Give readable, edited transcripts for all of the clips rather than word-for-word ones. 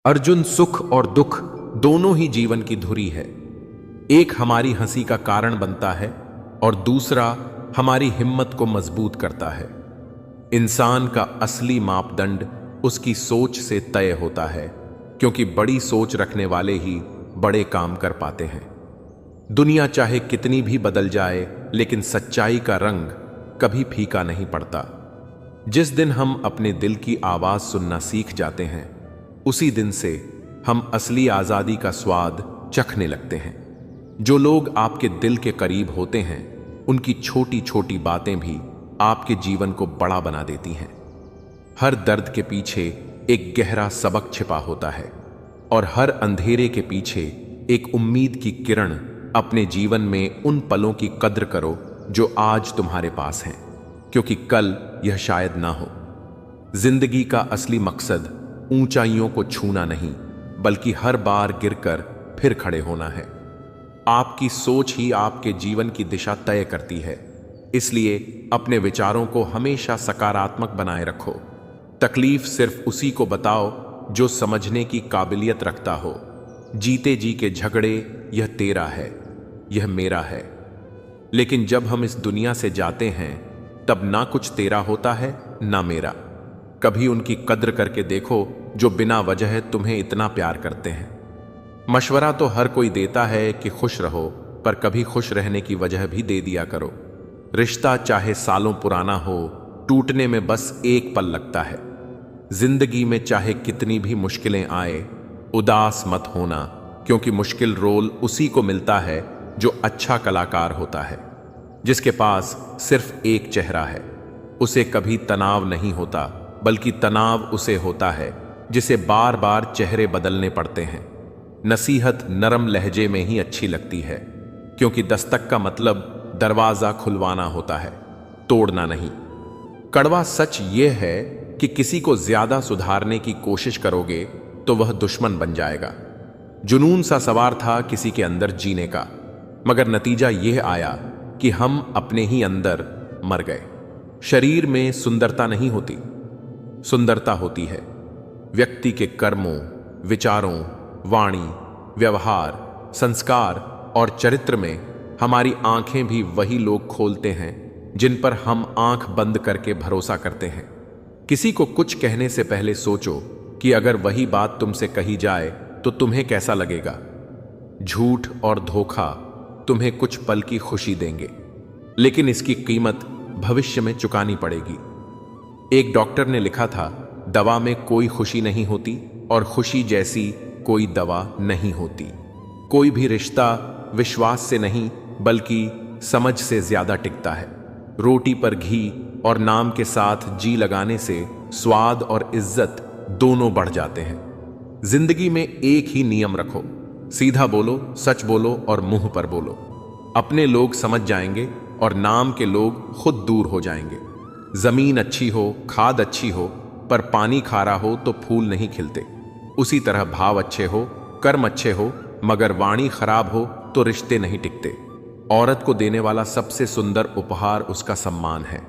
अर्जुन, सुख और दुख दोनों ही जीवन की धुरी है। एक हमारी हंसी का कारण बनता है और दूसरा हमारी हिम्मत को मजबूत करता है। इंसान का असली मापदंड उसकी सोच से तय होता है, क्योंकि बड़ी सोच रखने वाले ही बड़े काम कर पाते हैं। दुनिया चाहे कितनी भी बदल जाए, लेकिन सच्चाई का रंग कभी फीका नहीं पड़ता। जिस दिन हम अपने दिल की आवाज सुनना सीख जाते हैं, उसी दिन से हम असली आजादी का स्वाद चखने लगते हैं। जो लोग आपके दिल के करीब होते हैं, उनकी छोटी छोटी बातें भी आपके जीवन को बड़ा बना देती हैं। हर दर्द के पीछे एक गहरा सबक छिपा होता है और हर अंधेरे के पीछे एक उम्मीद की किरण। अपने जीवन में उन पलों की कद्र करो जो आज तुम्हारे पास हैं, क्योंकि कल यह शायद ना हो। जिंदगी का असली मकसद ऊंचाइयों को छूना नहीं, बल्कि हर बार गिरकर फिर खड़े होना है। आपकी सोच ही आपके जीवन की दिशा तय करती है, इसलिए अपने विचारों को हमेशा सकारात्मक बनाए रखो। तकलीफ सिर्फ उसी को बताओ जो समझने की काबिलियत रखता हो। जीते जी के झगड़े, यह तेरा है, यह मेरा है। लेकिन जब हम इस दुनिया से जाते हैं, तब ना कुछ तेरा होता है ना मेरा। कभी उनकी कद्र करके देखो जो बिना वजह तुम्हें इतना प्यार करते हैं। मशवरा तो हर कोई देता है कि खुश रहो, पर कभी खुश रहने की वजह भी दे दिया करो। रिश्ता चाहे सालों पुराना हो, टूटने में बस एक पल लगता है। जिंदगी में चाहे कितनी भी मुश्किलें आए, उदास मत होना, क्योंकि मुश्किल रोल उसी को मिलता है जो अच्छा कलाकार होता है। जिसके पास सिर्फ एक चेहरा है, उसे कभी तनाव नहीं होता, बल्कि तनाव उसे होता है जिसे बार बार चेहरे बदलने पड़ते हैं। नसीहत नरम लहजे में ही अच्छी लगती है, क्योंकि दस्तक का मतलब दरवाजा खुलवाना होता है, तोड़ना नहीं। कड़वा सच यह है कि किसी को ज्यादा सुधारने की कोशिश करोगे तो वह दुश्मन बन जाएगा। जुनून सा सवार था किसी के अंदर जीने का, मगर नतीजा यह आया कि हम अपने ही अंदर मर गए। शरीर में सुंदरता नहीं होती, सुंदरता होती है व्यक्ति के कर्मों, विचारों, वाणी, व्यवहार, संस्कार और चरित्र में। हमारी आंखें भी वही लोग खोलते हैं जिन पर हम आंख बंद करके भरोसा करते हैं। किसी को कुछ कहने से पहले सोचो कि अगर वही बात तुमसे कही जाए तो तुम्हें कैसा लगेगा। झूठ और धोखा तुम्हें कुछ पल की खुशी देंगे, लेकिन इसकी कीमत भविष्य में चुकानी पड़ेगी। एक डॉक्टर ने लिखा था, दवा में कोई खुशी नहीं होती और खुशी जैसी कोई दवा नहीं होती। कोई भी रिश्ता विश्वास से नहीं, बल्कि समझ से ज्यादा टिकता है। रोटी पर घी और नाम के साथ जी लगाने से स्वाद और इज्जत दोनों बढ़ जाते हैं। जिंदगी में एक ही नियम रखो, सीधा बोलो, सच बोलो और मुंह पर बोलो। अपने लोग समझ जाएंगे और नाम के लोग खुद दूर हो जाएंगे। जमीन अच्छी हो, खाद अच्छी हो, पर पानी खारा हो तो फूल नहीं खिलते। उसी तरह भाव अच्छे हो, कर्म अच्छे हो, मगर वाणी खराब हो तो रिश्ते नहीं टिकते। औरत को देने वाला सबसे सुंदर उपहार उसका सम्मान है।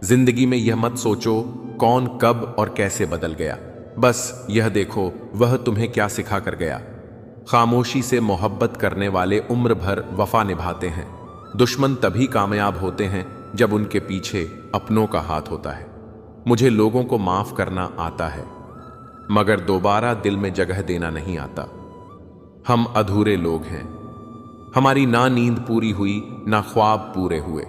जिंदगी में यह मत सोचो कौन कब और कैसे बदल गया, बस यह देखो वह तुम्हें क्या सिखा कर गया। खामोशी से मोहब्बत करने वाले उम्र भर वफा निभाते हैं। दुश्मन तभी कामयाब होते हैं जब उनके पीछे अपनों का हाथ होता है। मुझे लोगों को माफ करना आता है, मगर दोबारा दिल में जगह देना नहीं आता। हम अधूरे लोग हैं, हमारी ना नींद पूरी हुई ना ख्वाब पूरे हुए।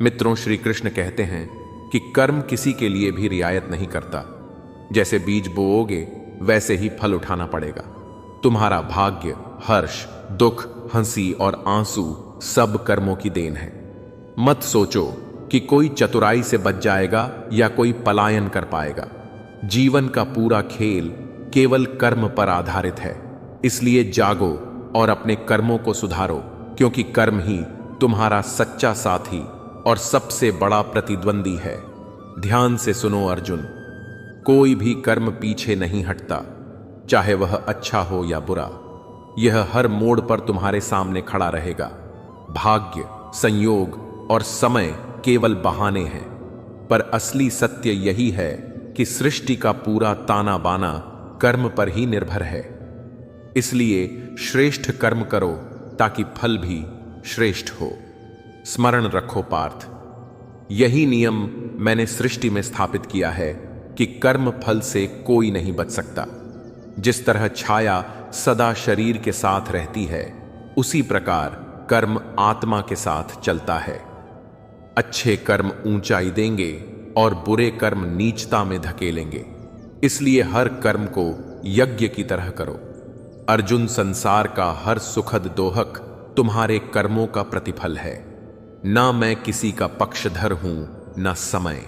मित्रों, श्री कृष्ण कहते हैं कि कर्म किसी के लिए भी रियायत नहीं करता। जैसे बीज बोओगे वैसे ही फल उठाना पड़ेगा। तुम्हारा भाग्य, हर्ष, दुख, हंसी और आंसू सब कर्मों की देन है। मत सोचो कि कोई चतुराई से बच जाएगा या कोई पलायन कर पाएगा। जीवन का पूरा खेल केवल कर्म पर आधारित है। इसलिए जागो और अपने कर्मों को सुधारो, क्योंकि कर्म ही तुम्हारा सच्चा साथी और सबसे बड़ा प्रतिद्वंदी है। ध्यान से सुनो अर्जुन, कोई भी कर्म पीछे नहीं हटता, चाहे वह अच्छा हो या बुरा। यह हर मोड़ पर तुम्हारे सामने खड़ा रहेगा। भाग्य, संयोग और समय केवल बहाने हैं, पर असली सत्य यही है कि सृष्टि का पूरा ताना बाना कर्म पर ही निर्भर है। इसलिए श्रेष्ठ कर्म करो ताकि फल भी श्रेष्ठ हो। स्मरण रखो पार्थ, यही नियम मैंने सृष्टि में स्थापित किया है कि कर्म फल से कोई नहीं बच सकता। जिस तरह छाया सदा शरीर के साथ रहती है, उसी प्रकार कर्म आत्मा के साथ चलता है। अच्छे कर्म ऊंचाई देंगे और बुरे कर्म नीचता में धकेलेंगे। इसलिए हर कर्म को यज्ञ की तरह करो। अर्जुन, संसार का हर सुखद दोहक तुम्हारे कर्मों का प्रतिफल है। ना मैं किसी का पक्षधर हूं, न समय।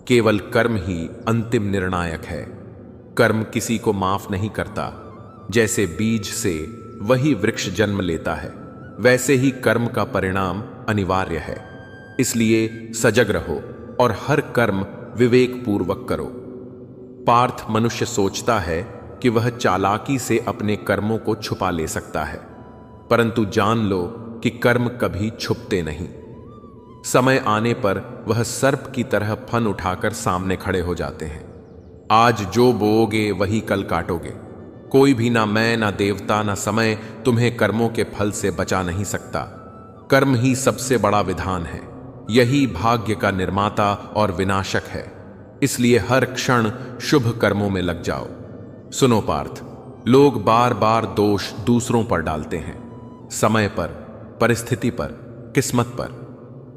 केवल कर्म ही अंतिम निर्णायक है। कर्म किसी को माफ नहीं करता। जैसे बीज से वही वृक्ष जन्म लेता है, वैसे ही कर्म का परिणाम अनिवार्य है। इसलिए सजग रहो और हर कर्म विवेक पूर्वक करो। पार्थ, मनुष्य सोचता है कि वह चालाकी से अपने कर्मों को छुपा ले सकता है, परंतु जान लो कि कर्म कभी छुपते नहीं। समय आने पर वह सर्प की तरह फन उठाकर सामने खड़े हो जाते हैं। आज जो बोओगे वही कल काटोगे। कोई भी, ना मैं, ना देवता, ना समय तुम्हें कर्मों के फल से बचा नहीं सकता। कर्म ही सबसे बड़ा विधान है। यही भाग्य का निर्माता और विनाशक है। इसलिए हर क्षण शुभ कर्मों में लग जाओ। सुनो पार्थ, लोग बार बार दोष दूसरों पर डालते हैं, समय पर, परिस्थिति पर, किस्मत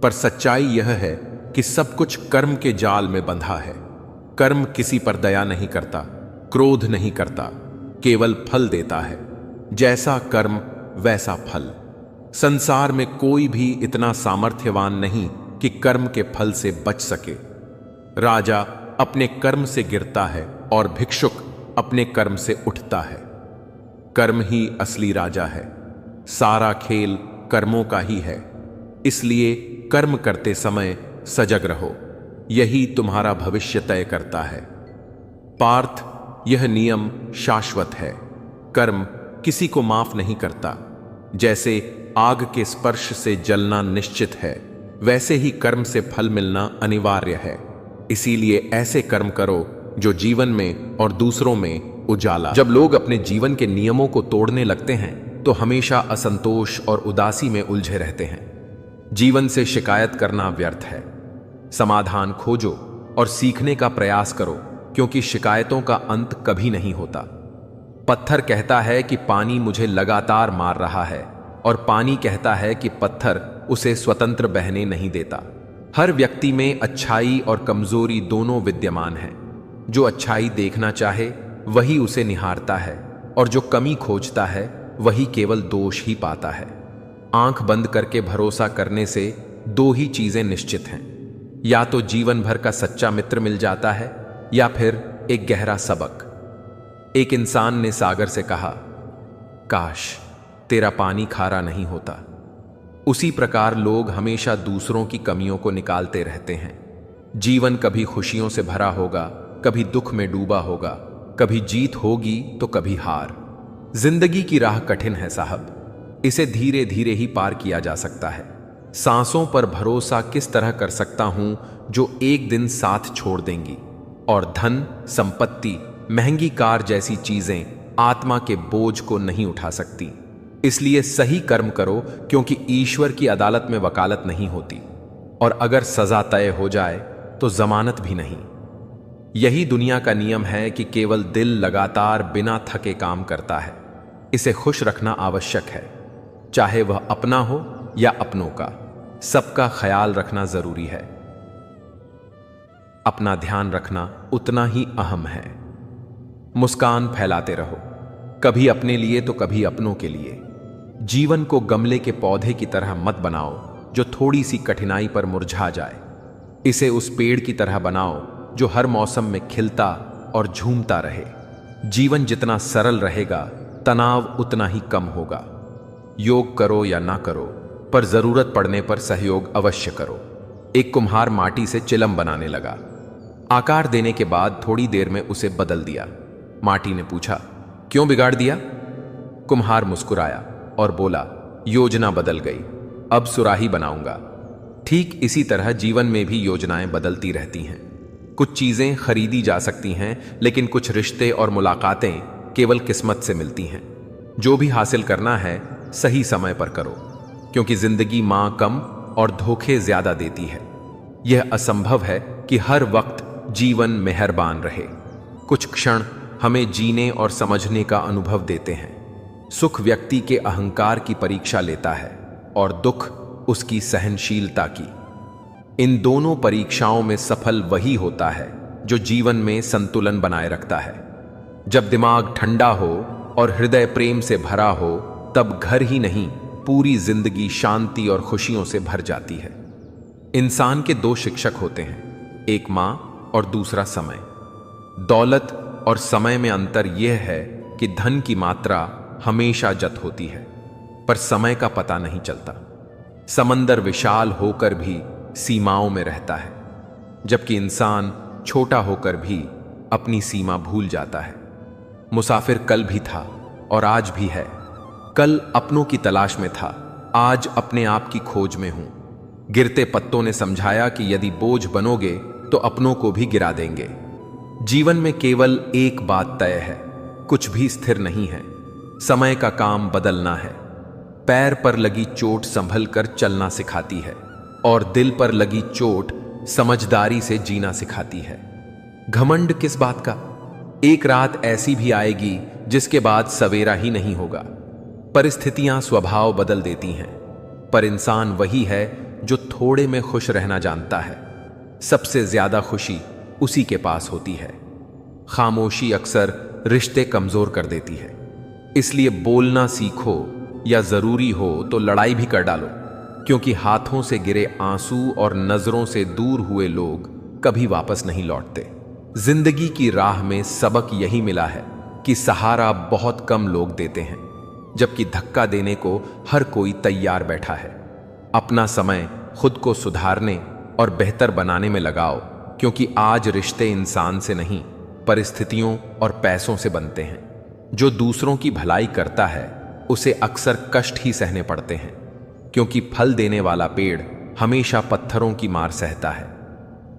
पर सच्चाई यह है कि सब कुछ कर्म के जाल में बंधा है। कर्म किसी पर दया नहीं करता, क्रोध नहीं करता, केवल फल देता है। जैसा कर्म वैसा फल। संसार में कोई भी इतना सामर्थ्यवान नहीं कि कर्म के फल से बच सके। राजा अपने कर्म से गिरता है और भिक्षुक अपने कर्म से उठता है। कर्म ही असली राजा है। सारा खेल कर्मों का ही है। इसलिए कर्म करते समय सजग रहो। यही तुम्हारा भविष्य तय करता है। पार्थ, यह नियम शाश्वत है। कर्म किसी को माफ नहीं करता। जैसे आग के स्पर्श से जलना निश्चित है, वैसे ही कर्म से फल मिलना अनिवार्य है। इसीलिए ऐसे कर्म करो जो जीवन में और दूसरों में उजाला। जब लोग अपने जीवन के नियमों को तोड़ने लगते हैं तो हमेशा असंतोष और उदासी में उलझे रहते हैं। जीवन से शिकायत करना व्यर्थ है। समाधान खोजो और सीखने का प्रयास करो, क्योंकि शिकायतों का अंत कभी नहीं होता। पत्थर कहता है कि पानी मुझे लगातार मार रहा है, और पानी कहता है कि पत्थर उसे स्वतंत्र बहने नहीं देता। हर व्यक्ति में अच्छाई और कमजोरी दोनों विद्यमान है। जो अच्छाई देखना चाहे वही उसे निहारता है, और जो कमी खोजता है वही केवल दोष ही पाता है। आंख बंद करके भरोसा करने से दो ही चीजें निश्चित हैं, या तो जीवन भर का सच्चा मित्र मिल जाता है, या फिर एक गहरा सबक। एक इंसान ने सागर से कहा, काश तेरा पानी खारा नहीं होता। उसी प्रकार लोग हमेशा दूसरों की कमियों को निकालते रहते हैं। जीवन कभी खुशियों से भरा होगा, कभी दुख में डूबा होगा, कभी जीत होगी तो कभी हार। जिंदगी की राह कठिन है साहब, इसे धीरे धीरे ही पार किया जा सकता है। सांसों पर भरोसा किस तरह कर सकता हूं जो एक दिन साथ छोड़ देंगी, और धन, संपत्ति, महंगी कार जैसी चीजें आत्मा के बोझ को नहीं उठा सकती। इसलिए सही कर्म करो, क्योंकि ईश्वर की अदालत में वकालत नहीं होती, और अगर सजा तय हो जाए तो जमानत भी नहीं। यही दुनिया का नियम है कि केवल दिल लगातार बिना थके काम करता है। इसे खुश रखना आवश्यक है, चाहे वह अपना हो या अपनों का। सबका ख्याल रखना जरूरी है। अपना ध्यान रखना उतना ही अहम है। मुस्कान फैलाते रहो, कभी अपने लिए तो कभी अपनों के लिए। जीवन को गमले के पौधे की तरह मत बनाओ जो थोड़ी सी कठिनाई पर मुरझा जाए। इसे उस पेड़ की तरह बनाओ जो हर मौसम में खिलता और झूमता रहे। जीवन जितना सरल रहेगा, तनाव उतना ही कम होगा। योग करो या ना करो, पर जरूरत पड़ने पर सहयोग अवश्य करो। एक कुम्हार माटी से चिलम बनाने लगा। आकार देने के बाद थोड़ी देर में उसे बदल दिया। माटी ने पूछा, क्यों बिगाड़ दिया? कुम्हार मुस्कुराया और बोला, योजना बदल गई, अब सुराही बनाऊंगा। ठीक इसी तरह जीवन में भी योजनाएं बदलती रहती हैं। कुछ चीजें खरीदी जा सकती हैं, लेकिन कुछ रिश्ते और मुलाकातें केवल किस्मत से मिलती हैं। जो भी हासिल करना है सही समय पर करो, क्योंकि जिंदगी मां कम और धोखे ज्यादा देती है। यह असंभव है कि हर वक्त जीवन मेहरबान रहे। कुछ क्षण हमें जीने और समझने का अनुभव देते हैं। सुख व्यक्ति के अहंकार की परीक्षा लेता है और दुख उसकी सहनशीलता की। इन दोनों परीक्षाओं में सफल वही होता है जो जीवन में संतुलन बनाए रखता है। जब दिमाग ठंडा हो और हृदय प्रेम से भरा हो, तब घर ही नहीं पूरी जिंदगी शांति और खुशियों से भर जाती है। इंसान के दो शिक्षक होते हैं, एक मां और दूसरा समय। दौलत और समय में अंतर यह है कि धन की मात्रा हमेशा जत होती है, पर समय का पता नहीं चलता। समंदर विशाल होकर भी सीमाओं में रहता है, जबकि इंसान छोटा होकर भी अपनी सीमा भूल जाता है। मुसाफिर कल भी था और आज भी है। कल अपनों की तलाश में था, आज अपने आप की खोज में हूं। गिरते पत्तों ने समझाया कि यदि बोझ बनोगे तो अपनों को भी गिरा देंगे। जीवन में केवल एक बात तय है, कुछ भी स्थिर नहीं है। समय का काम बदलना है। पैर पर लगी चोट संभल कर चलना सिखाती है और दिल पर लगी चोट समझदारी से जीना सिखाती है। घमंड किस बात का? एक रात ऐसी भी आएगी जिसके बाद सवेरा ही नहीं होगा। परिस्थितियां स्वभाव बदल देती हैं, पर इंसान वही है जो थोड़े में खुश रहना जानता है। सबसे ज्यादा खुशी उसी के पास होती है। खामोशी अक्सर रिश्ते कमजोर कर देती है, इसलिए बोलना सीखो, या जरूरी हो तो लड़ाई भी कर डालो, क्योंकि हाथों से गिरे आंसू और नजरों से दूर हुए लोग कभी वापस नहीं लौटते। जिंदगी की राह में सबक यही मिला है कि सहारा बहुत कम लोग देते हैं, जबकि धक्का देने को हर कोई तैयार बैठा है। अपना समय खुद को सुधारने और बेहतर बनाने में लगाओ, क्योंकि आज रिश्ते इंसान से नहीं, परिस्थितियों और पैसों से बनते हैं। जो दूसरों की भलाई करता है उसे अक्सर कष्ट ही सहने पड़ते हैं, क्योंकि फल देने वाला पेड़ हमेशा पत्थरों की मार सहता है।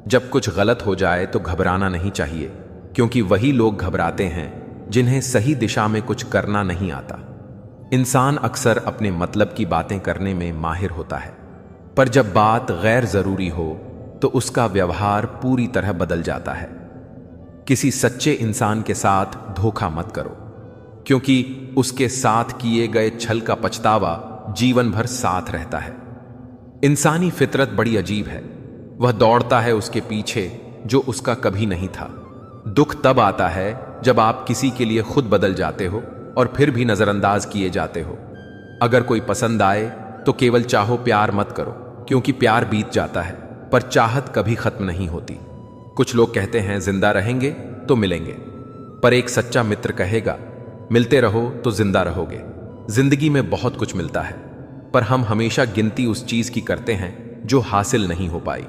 जब कुछ गलत हो जाए तो घबराना नहीं चाहिए, क्योंकि वही लोग घबराते हैं जिन्हें सही दिशा में कुछ करना नहीं आता। इंसान अक्सर अपने मतलब की बातें करने में माहिर होता है, पर जब बात गैर जरूरी हो तो उसका व्यवहार पूरी तरह बदल जाता है। किसी सच्चे इंसान के साथ धोखा मत करो, क्योंकि उसके साथ किए गए छल का पछतावा जीवन भर साथ रहता है। इंसानी फितरत बड़ी अजीब है। वह दौड़ता है उसके पीछे जो उसका कभी नहीं था। दुख तब आता है जब आप किसी के लिए खुद बदल जाते हो और फिर भी नजरअंदाज किए जाते हो। अगर कोई पसंद आए तो केवल चाहो, प्यार मत करो, क्योंकि प्यार बीत जाता है, पर चाहत कभी खत्म नहीं होती। कुछ लोग कहते हैं जिंदा रहेंगे तो मिलेंगे, पर एक सच्चा मित्र कहेगा मिलते रहो तो जिंदा रहोगे। जिंदगी में बहुत कुछ मिलता है, पर हम हमेशा गिनती उस चीज की करते हैं जो हासिल नहीं हो पाई।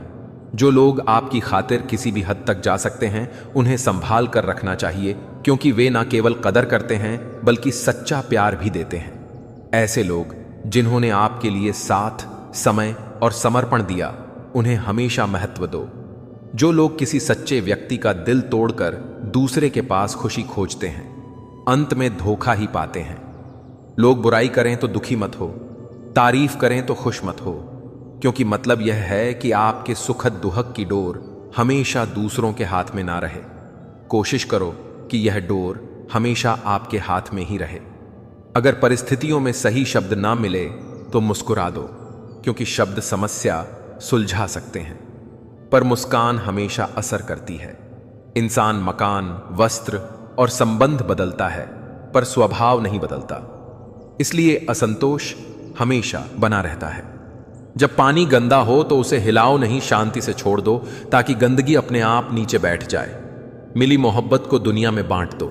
जो लोग आपकी खातिर किसी भी हद तक जा सकते हैं, उन्हें संभाल कर रखना चाहिए, क्योंकि वे न केवल कदर करते हैं बल्कि सच्चा प्यार भी देते हैं। ऐसे लोग जिन्होंने आपके लिए साथ, समय और समर्पण दिया, उन्हें हमेशा महत्व दो। जो लोग किसी सच्चे व्यक्ति का दिल तोड़कर दूसरे के पास खुशी खोजते हैं, अंत में धोखा ही पाते हैं। लोग बुराई करें तो दुखी मत हो, तारीफ करें तो खुश मत हो, क्योंकि मतलब यह है कि आपके सुखद दुहक की डोर हमेशा दूसरों के हाथ में ना रहे। कोशिश करो कि यह डोर हमेशा आपके हाथ में ही रहे। अगर परिस्थितियों में सही शब्द ना मिले तो मुस्कुरा दो, क्योंकि शब्द समस्या सुलझा सकते हैं, पर मुस्कान हमेशा असर करती है। इंसान मकान, वस्त्र और संबंध बदलता है, पर स्वभाव नहीं बदलता। इसलिए असंतोष हमेशा बना रहता है। जब पानी गंदा हो तो उसे हिलाओ नहीं, शांति से छोड़ दो, ताकि गंदगी अपने आप नीचे बैठ जाए। मिली मोहब्बत को दुनिया में बांट दो,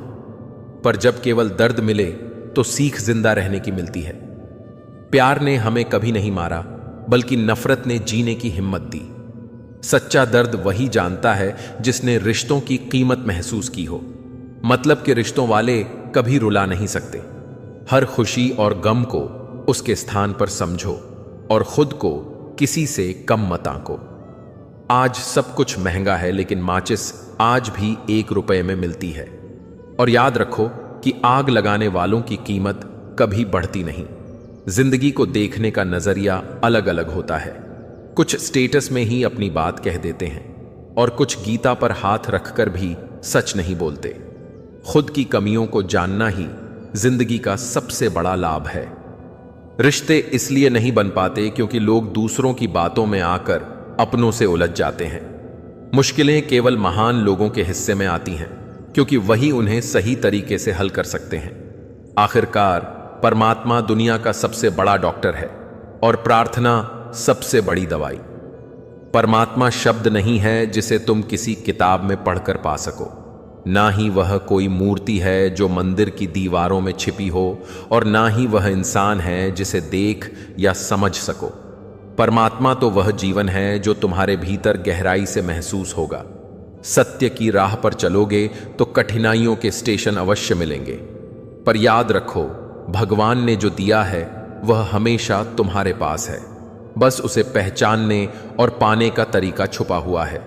पर जब केवल दर्द मिले तो सीख जिंदा रहने की मिलती है। प्यार ने हमें कभी नहीं मारा, बल्कि नफरत ने जीने की हिम्मत दी। सच्चा दर्द वही जानता है जिसने रिश्तों की कीमत महसूस की हो। मतलब के रिश्तों वाले कभी रुला नहीं सकते। हर खुशी और गम को उसके स्थान पर समझो और खुद को किसी से कम मत आंको। आज सब कुछ महंगा है, लेकिन माचिस आज भी 1 रुपए में मिलती है। और याद रखो कि आग लगाने वालों की कीमत कभी बढ़ती नहीं। जिंदगी को देखने का नजरिया अलग अलग होता है। कुछ स्टेटस में ही अपनी बात कह देते हैं और कुछ गीता पर हाथ रखकर भी सच नहीं बोलते। खुद की कमियों को जानना ही जिंदगी का सबसे बड़ा लाभ है। रिश्ते इसलिए नहीं बन पाते क्योंकि लोग दूसरों की बातों में आकर अपनों से उलझ जाते हैं। मुश्किलें केवल महान लोगों के हिस्से में आती हैं क्योंकि वही उन्हें सही तरीके से हल कर सकते हैं। आखिरकार परमात्मा दुनिया का सबसे बड़ा डॉक्टर है और प्रार्थना सबसे बड़ी दवाई। परमात्मा शब्द नहीं है जिसे तुम किसी किताब में पढ़कर पा सको, ना ही वह कोई मूर्ति है जो मंदिर की दीवारों में छिपी हो, और ना ही वह इंसान है जिसे देख या समझ सको। परमात्मा तो वह जीवन है जो तुम्हारे भीतर गहराई से महसूस होगा। सत्य की राह पर चलोगे तो कठिनाइयों के स्टेशन अवश्य मिलेंगे, पर याद रखो भगवान ने जो दिया है वह हमेशा तुम्हारे पास है। बस उसे पहचानने और पाने का तरीका छुपा हुआ है।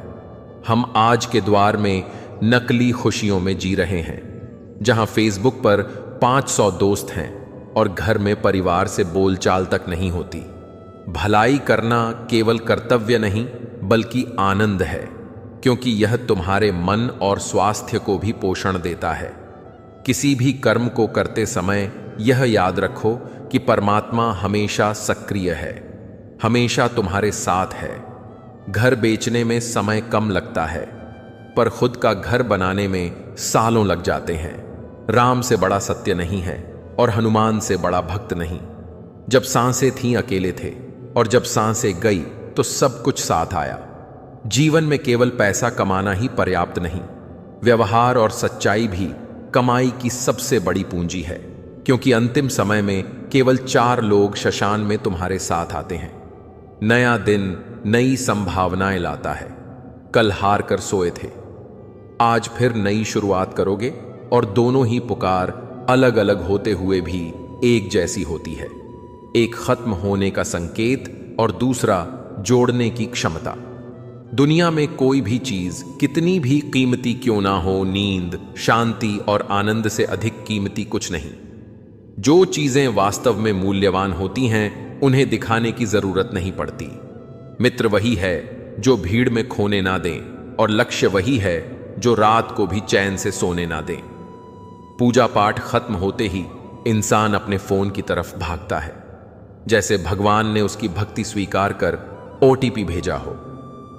हम आज के द्वार में नकली खुशियों में जी रहे हैं, जहां फेसबुक पर 500 दोस्त हैं और घर में परिवार से बोलचाल तक नहीं होती। भलाई करना केवल कर्तव्य नहीं बल्कि आनंद है, क्योंकि यह तुम्हारे मन और स्वास्थ्य को भी पोषण देता है। किसी भी कर्म को करते समय यह याद रखो कि परमात्मा हमेशा सक्रिय है, हमेशा तुम्हारे साथ है। घर बेचने में समय कम लगता है, पर खुद का घर बनाने में सालों लग जाते हैं। राम से बड़ा सत्य नहीं है और हनुमान से बड़ा भक्त नहीं। जब सांसें थीं अकेले थे, और जब सांसें गई तो सब कुछ साथ आया। जीवन में केवल पैसा कमाना ही पर्याप्त नहीं, व्यवहार और सच्चाई भी कमाई की सबसे बड़ी पूंजी है, क्योंकि अंतिम समय में केवल 4 लोग शशान में तुम्हारे साथ आते हैं। नया दिन नई संभावनाएं लाता है। कल हार कर सोए थे, आज फिर नई शुरुआत करोगे, और दोनों ही पुकार अलग अलग होते हुए भी एक जैसी होती है। एक खत्म होने का संकेत और दूसरा जोड़ने की क्षमता। दुनिया में कोई भी चीज कितनी भी कीमती क्यों ना हो, नींद, शांति और आनंद से अधिक कीमती कुछ नहीं। जो चीजें वास्तव में मूल्यवान होती हैं उन्हें दिखाने की जरूरत नहीं पड़ती। मित्र वही है जो भीड़ में खोने ना दें, और लक्ष्य वही है जो रात को भी चैन से सोने ना दें। पूजा पाठ खत्म होते ही इंसान अपने फोन की तरफ भागता है, जैसे भगवान ने उसकी भक्ति स्वीकार कर OTP भेजा हो।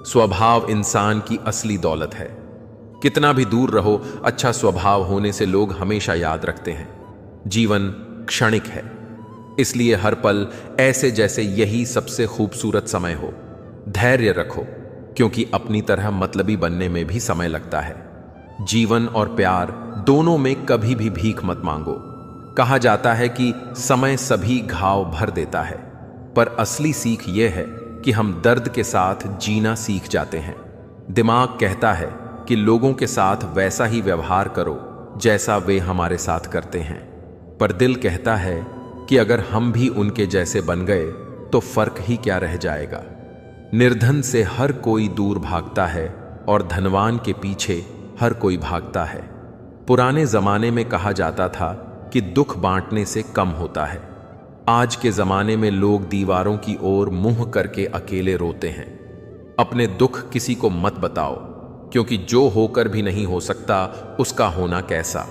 स्वभाव इंसान की असली दौलत है। कितना भी दूर रहो, अच्छा स्वभाव होने से लोग हमेशा याद रखते हैं। जीवन क्षणिक है, इसलिए हर पल ऐसे जैसे यही सबसे खूबसूरत समय हो। धैर्य रखो, क्योंकि अपनी तरह मतलबी बनने में भी समय लगता है। जीवन और प्यार दोनों में कभी भी भीख मत मांगो। कहा जाता है कि समय सभी घाव भर देता है, पर असली सीख यह है कि हम दर्द के साथ जीना सीख जाते हैं। दिमाग कहता है कि लोगों के साथ वैसा ही व्यवहार करो जैसा वे हमारे साथ करते हैं, पर दिल कहता है कि अगर हम भी उनके जैसे बन गए तो फर्क ही क्या रह जाएगा। निर्धन से हर कोई दूर भागता है और धनवान के पीछे हर कोई भागता है। पुराने जमाने में कहा जाता था कि दुख बांटने से कम होता है। आज के जमाने में लोग दीवारों की ओर मुंह करके अकेले रोते हैं। अपने दुख किसी को मत बताओ, क्योंकि जो होकर भी नहीं हो सकता उसका होना कैसा।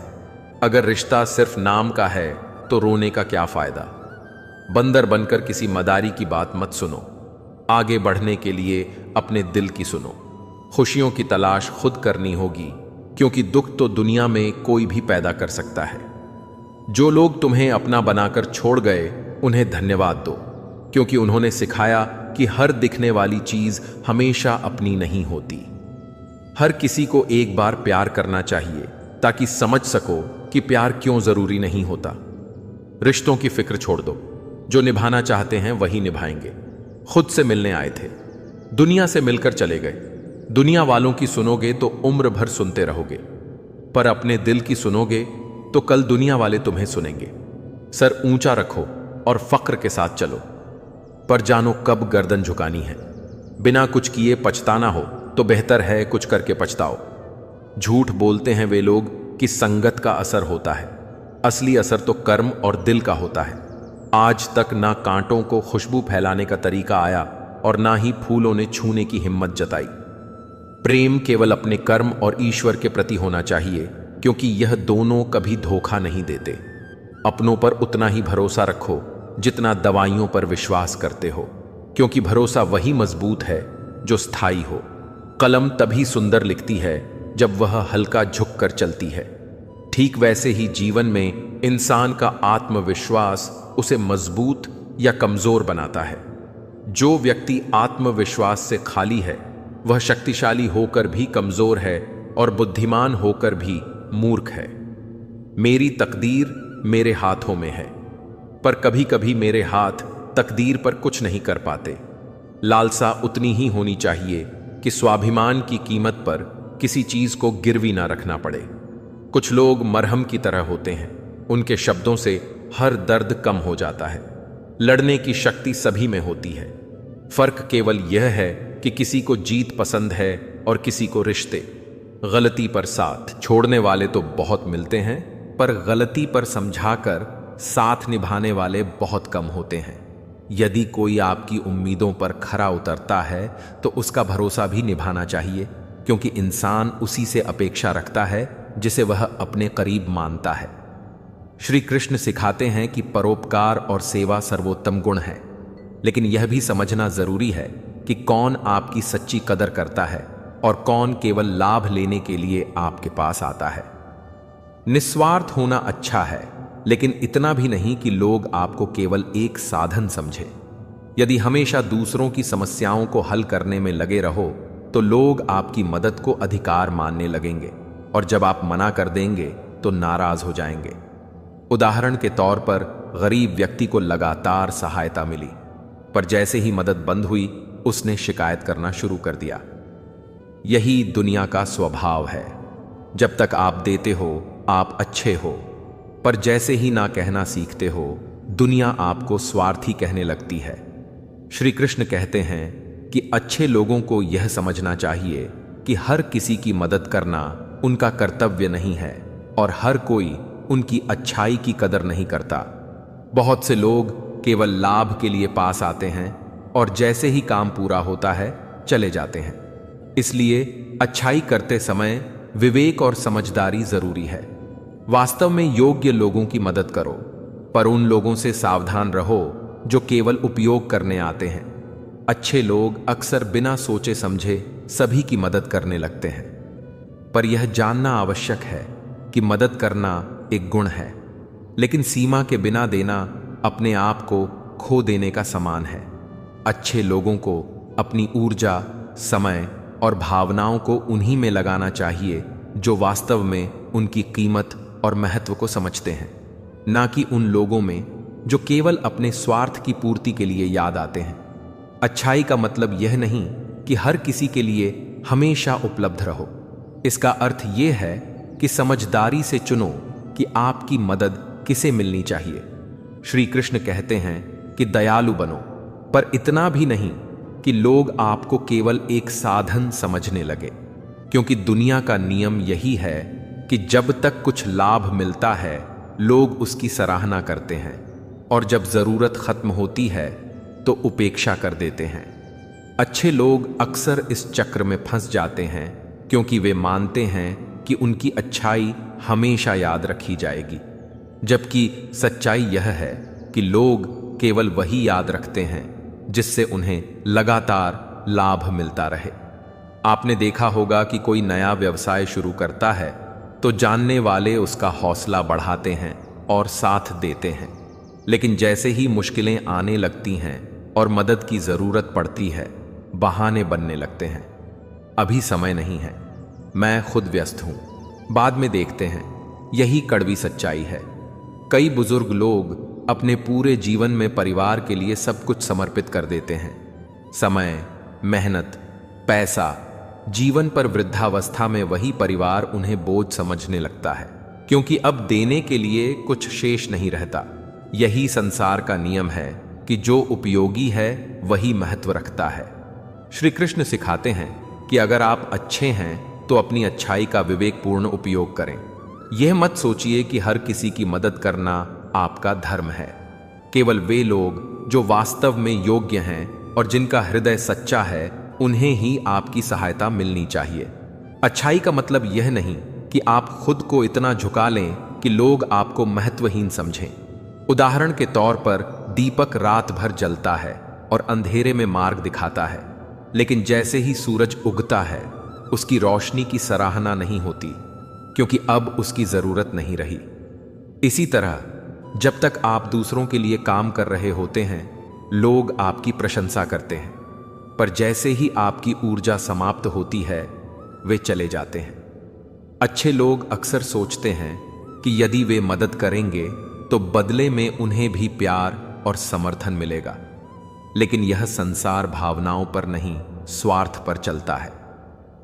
अगर रिश्ता सिर्फ नाम का है तो रोने का क्या फायदा। बंदर बनकर किसी मदारी की बात मत सुनो। आगे बढ़ने के लिए अपने दिल की सुनो। खुशियों की तलाश खुद करनी होगी, क्योंकि दुख तो दुनिया में कोई भी पैदा कर सकता है। जो लोग तुम्हें अपना बनाकर छोड़ गए उन्हें धन्यवाद दो, क्योंकि उन्होंने सिखाया कि हर दिखने वाली चीज हमेशा अपनी नहीं होती। हर किसी को एक बार प्यार करना चाहिए ताकि समझ सको कि प्यार क्यों जरूरी नहीं होता। रिश्तों की फिक्र छोड़ दो, जो निभाना चाहते हैं वही निभाएंगे। खुद से मिलने आए थे, दुनिया से मिलकर चले गए। दुनिया वालों की सुनोगे तो उम्र भर सुनते रहोगे, पर अपने दिल की सुनोगे तो कल दुनिया वाले तुम्हें सुनेंगे। सर ऊंचा रखो और फक्र के साथ चलो, पर जानो कब गर्दन झुकानी है। बिना कुछ किए पछताना हो तो बेहतर है कुछ करके पछताओ। झूठ बोलते हैं वे लोग कि संगत का असर होता है, असली असर तो कर्म और दिल का होता है। आज तक ना कांटों को खुशबू फैलाने का तरीका आया और ना ही फूलों ने छूने की हिम्मत जताई। प्रेम केवल अपने कर्म और ईश्वर के प्रति होना चाहिए, क्योंकि यह दोनों कभी धोखा नहीं देते। अपनों पर उतना ही भरोसा रखो जितना दवाइयों पर विश्वास करते हो, क्योंकि भरोसा वही मजबूत है जो स्थायी हो। कलम तभी सुंदर लिखती है जब वह हल्का झुक कर चलती है। ठीक वैसे ही जीवन में इंसान का आत्मविश्वास उसे मजबूत या कमजोर बनाता है। जो व्यक्ति आत्मविश्वास से खाली है वह शक्तिशाली होकर भी कमजोर है और बुद्धिमान होकर भी मूर्ख है। मेरी तकदीर मेरे हाथों में है, पर कभी कभी मेरे हाथ तकदीर पर कुछ नहीं कर पाते। लालसा उतनी ही होनी चाहिए कि स्वाभिमान की कीमत पर किसी चीज को गिरवी ना रखना पड़े। कुछ लोग मरहम की तरह होते हैं, उनके शब्दों से हर दर्द कम हो जाता है। लड़ने की शक्ति सभी में होती है, फर्क केवल यह है कि किसी को जीत पसंद है और किसी को रिश्ते। गलती पर साथ छोड़ने वाले तो बहुत मिलते हैं, पर गलती पर समझाकर साथ निभाने वाले बहुत कम होते हैं। यदि कोई आपकी उम्मीदों पर खरा उतरता है तो उसका भरोसा भी निभाना चाहिए, क्योंकि इंसान उसी से अपेक्षा रखता है जिसे वह अपने करीब मानता है। श्री कृष्ण सिखाते हैं कि परोपकार और सेवा सर्वोत्तम गुण है, लेकिन यह भी समझना जरूरी है कि कौन आपकी सच्ची कदर करता है और कौन केवल लाभ लेने के लिए आपके पास आता है। निस्वार्थ होना अच्छा है, लेकिन इतना भी नहीं कि लोग आपको केवल एक साधन समझें। यदि हमेशा दूसरों की समस्याओं को हल करने में लगे रहो तो लोग आपकी मदद को अधिकार मानने लगेंगे, और जब आप मना कर देंगे तो नाराज हो जाएंगे। उदाहरण के तौर पर गरीब व्यक्ति को लगातार सहायता मिली, पर जैसे ही मदद बंद हुई उसने शिकायत करना शुरू कर दिया। यही दुनिया का स्वभाव है। जब तक आप देते हो आप अच्छे हो, पर जैसे ही ना कहना सीखते हो दुनिया आपको स्वार्थी कहने लगती है। श्री कृष्ण कहते हैं कि अच्छे लोगों को यह समझना चाहिए कि हर किसी की मदद करना उनका कर्तव्य नहीं है और हर कोई उनकी अच्छाई की कदर नहीं करता। बहुत से लोग केवल लाभ के लिए पास आते हैं और जैसे ही काम पूरा होता है चले जाते हैं। इसलिए अच्छाई करते समय विवेक और समझदारी जरूरी है। वास्तव में योग्य लोगों की मदद करो, पर उन लोगों से सावधान रहो जो केवल उपयोग करने आते हैं। अच्छे लोग अक्सर बिना सोचे समझे सभी की मदद करने लगते हैं, पर यह जानना आवश्यक है कि मदद करना एक गुण है, लेकिन सीमा के बिना देना अपने आप को खो देने का समान है। अच्छे लोगों को अपनी ऊर्जा, समय और भावनाओं को उन्हीं में लगाना चाहिए जो वास्तव में उनकी कीमत और महत्व को समझते हैं, ना कि उन लोगों में जो केवल अपने स्वार्थ की पूर्ति के लिए याद आते हैं। अच्छाई का मतलब यह नहीं कि हर किसी के लिए हमेशा उपलब्ध रहो। इसका अर्थ यह है कि समझदारी से चुनो कि आपकी मदद किसे मिलनी चाहिए। श्री कृष्ण कहते हैं कि दयालु बनो, पर इतना भी नहीं कि लोग आपको केवल एक साधन समझने लगे, क्योंकि दुनिया का नियम यही है कि जब तक कुछ लाभ मिलता है लोग उसकी सराहना करते हैं, और जब जरूरत खत्म होती है तो उपेक्षा कर देते हैं। अच्छे लोग अक्सर इस चक्र में फंस जाते हैं, क्योंकि वे मानते हैं कि उनकी अच्छाई हमेशा याद रखी जाएगी, जबकि सच्चाई यह है कि लोग केवल वही याद रखते हैं जिससे उन्हें लगातार लाभ मिलता रहे। आपने देखा होगा कि कोई नया व्यवसाय शुरू करता है तो जानने वाले उसका हौसला बढ़ाते हैं और साथ देते हैं, लेकिन जैसे ही मुश्किलें आने लगती हैं और मदद की जरूरत पड़ती है, बहाने बनने लगते हैं। अभी समय नहीं है, मैं खुद व्यस्त हूं, बाद में देखते हैं। यही कड़वी सच्चाई है। कई बुजुर्ग लोग अपने पूरे जीवन में परिवार के लिए सब कुछ समर्पित कर देते हैं, समय, मेहनत, पैसा, जीवन, पर वृद्धावस्था में वही परिवार उन्हें बोझ समझने लगता है, क्योंकि अब देने के लिए कुछ शेष नहीं रहता। यही संसार का नियम है कि जो उपयोगी है वही महत्व रखता है। श्री कृष्ण सिखाते हैं कि अगर आप अच्छे हैं तो अपनी अच्छाई का विवेकपूर्ण उपयोग करें। यह मत सोचिए कि हर किसी की मदद करना आपका धर्म है। केवल वे लोग जो वास्तव में योग्य हैं और जिनका हृदय सच्चा है, उन्हें ही आपकी सहायता मिलनी चाहिए। अच्छाई का मतलब यह नहीं कि आप खुद को इतना झुका लें कि लोग आपको महत्वहीन समझें। उदाहरण के तौर पर दीपक रात भर जलता है और अंधेरे में मार्ग दिखाता है, लेकिन जैसे ही सूरज उगता है उसकी रोशनी की सराहना नहीं होती, क्योंकि अब उसकी जरूरत नहीं रही। इसी तरह जब तक आप दूसरों के लिए काम कर रहे होते हैं, लोग आपकी प्रशंसा करते हैं, पर जैसे ही आपकी ऊर्जा समाप्त होती है वे चले जाते हैं। अच्छे लोग अक्सर सोचते हैं कि यदि वे मदद करेंगे तो बदले में उन्हें भी प्यार और समर्थन मिलेगा, लेकिन यह संसार भावनाओं पर नहीं, स्वार्थ पर चलता है।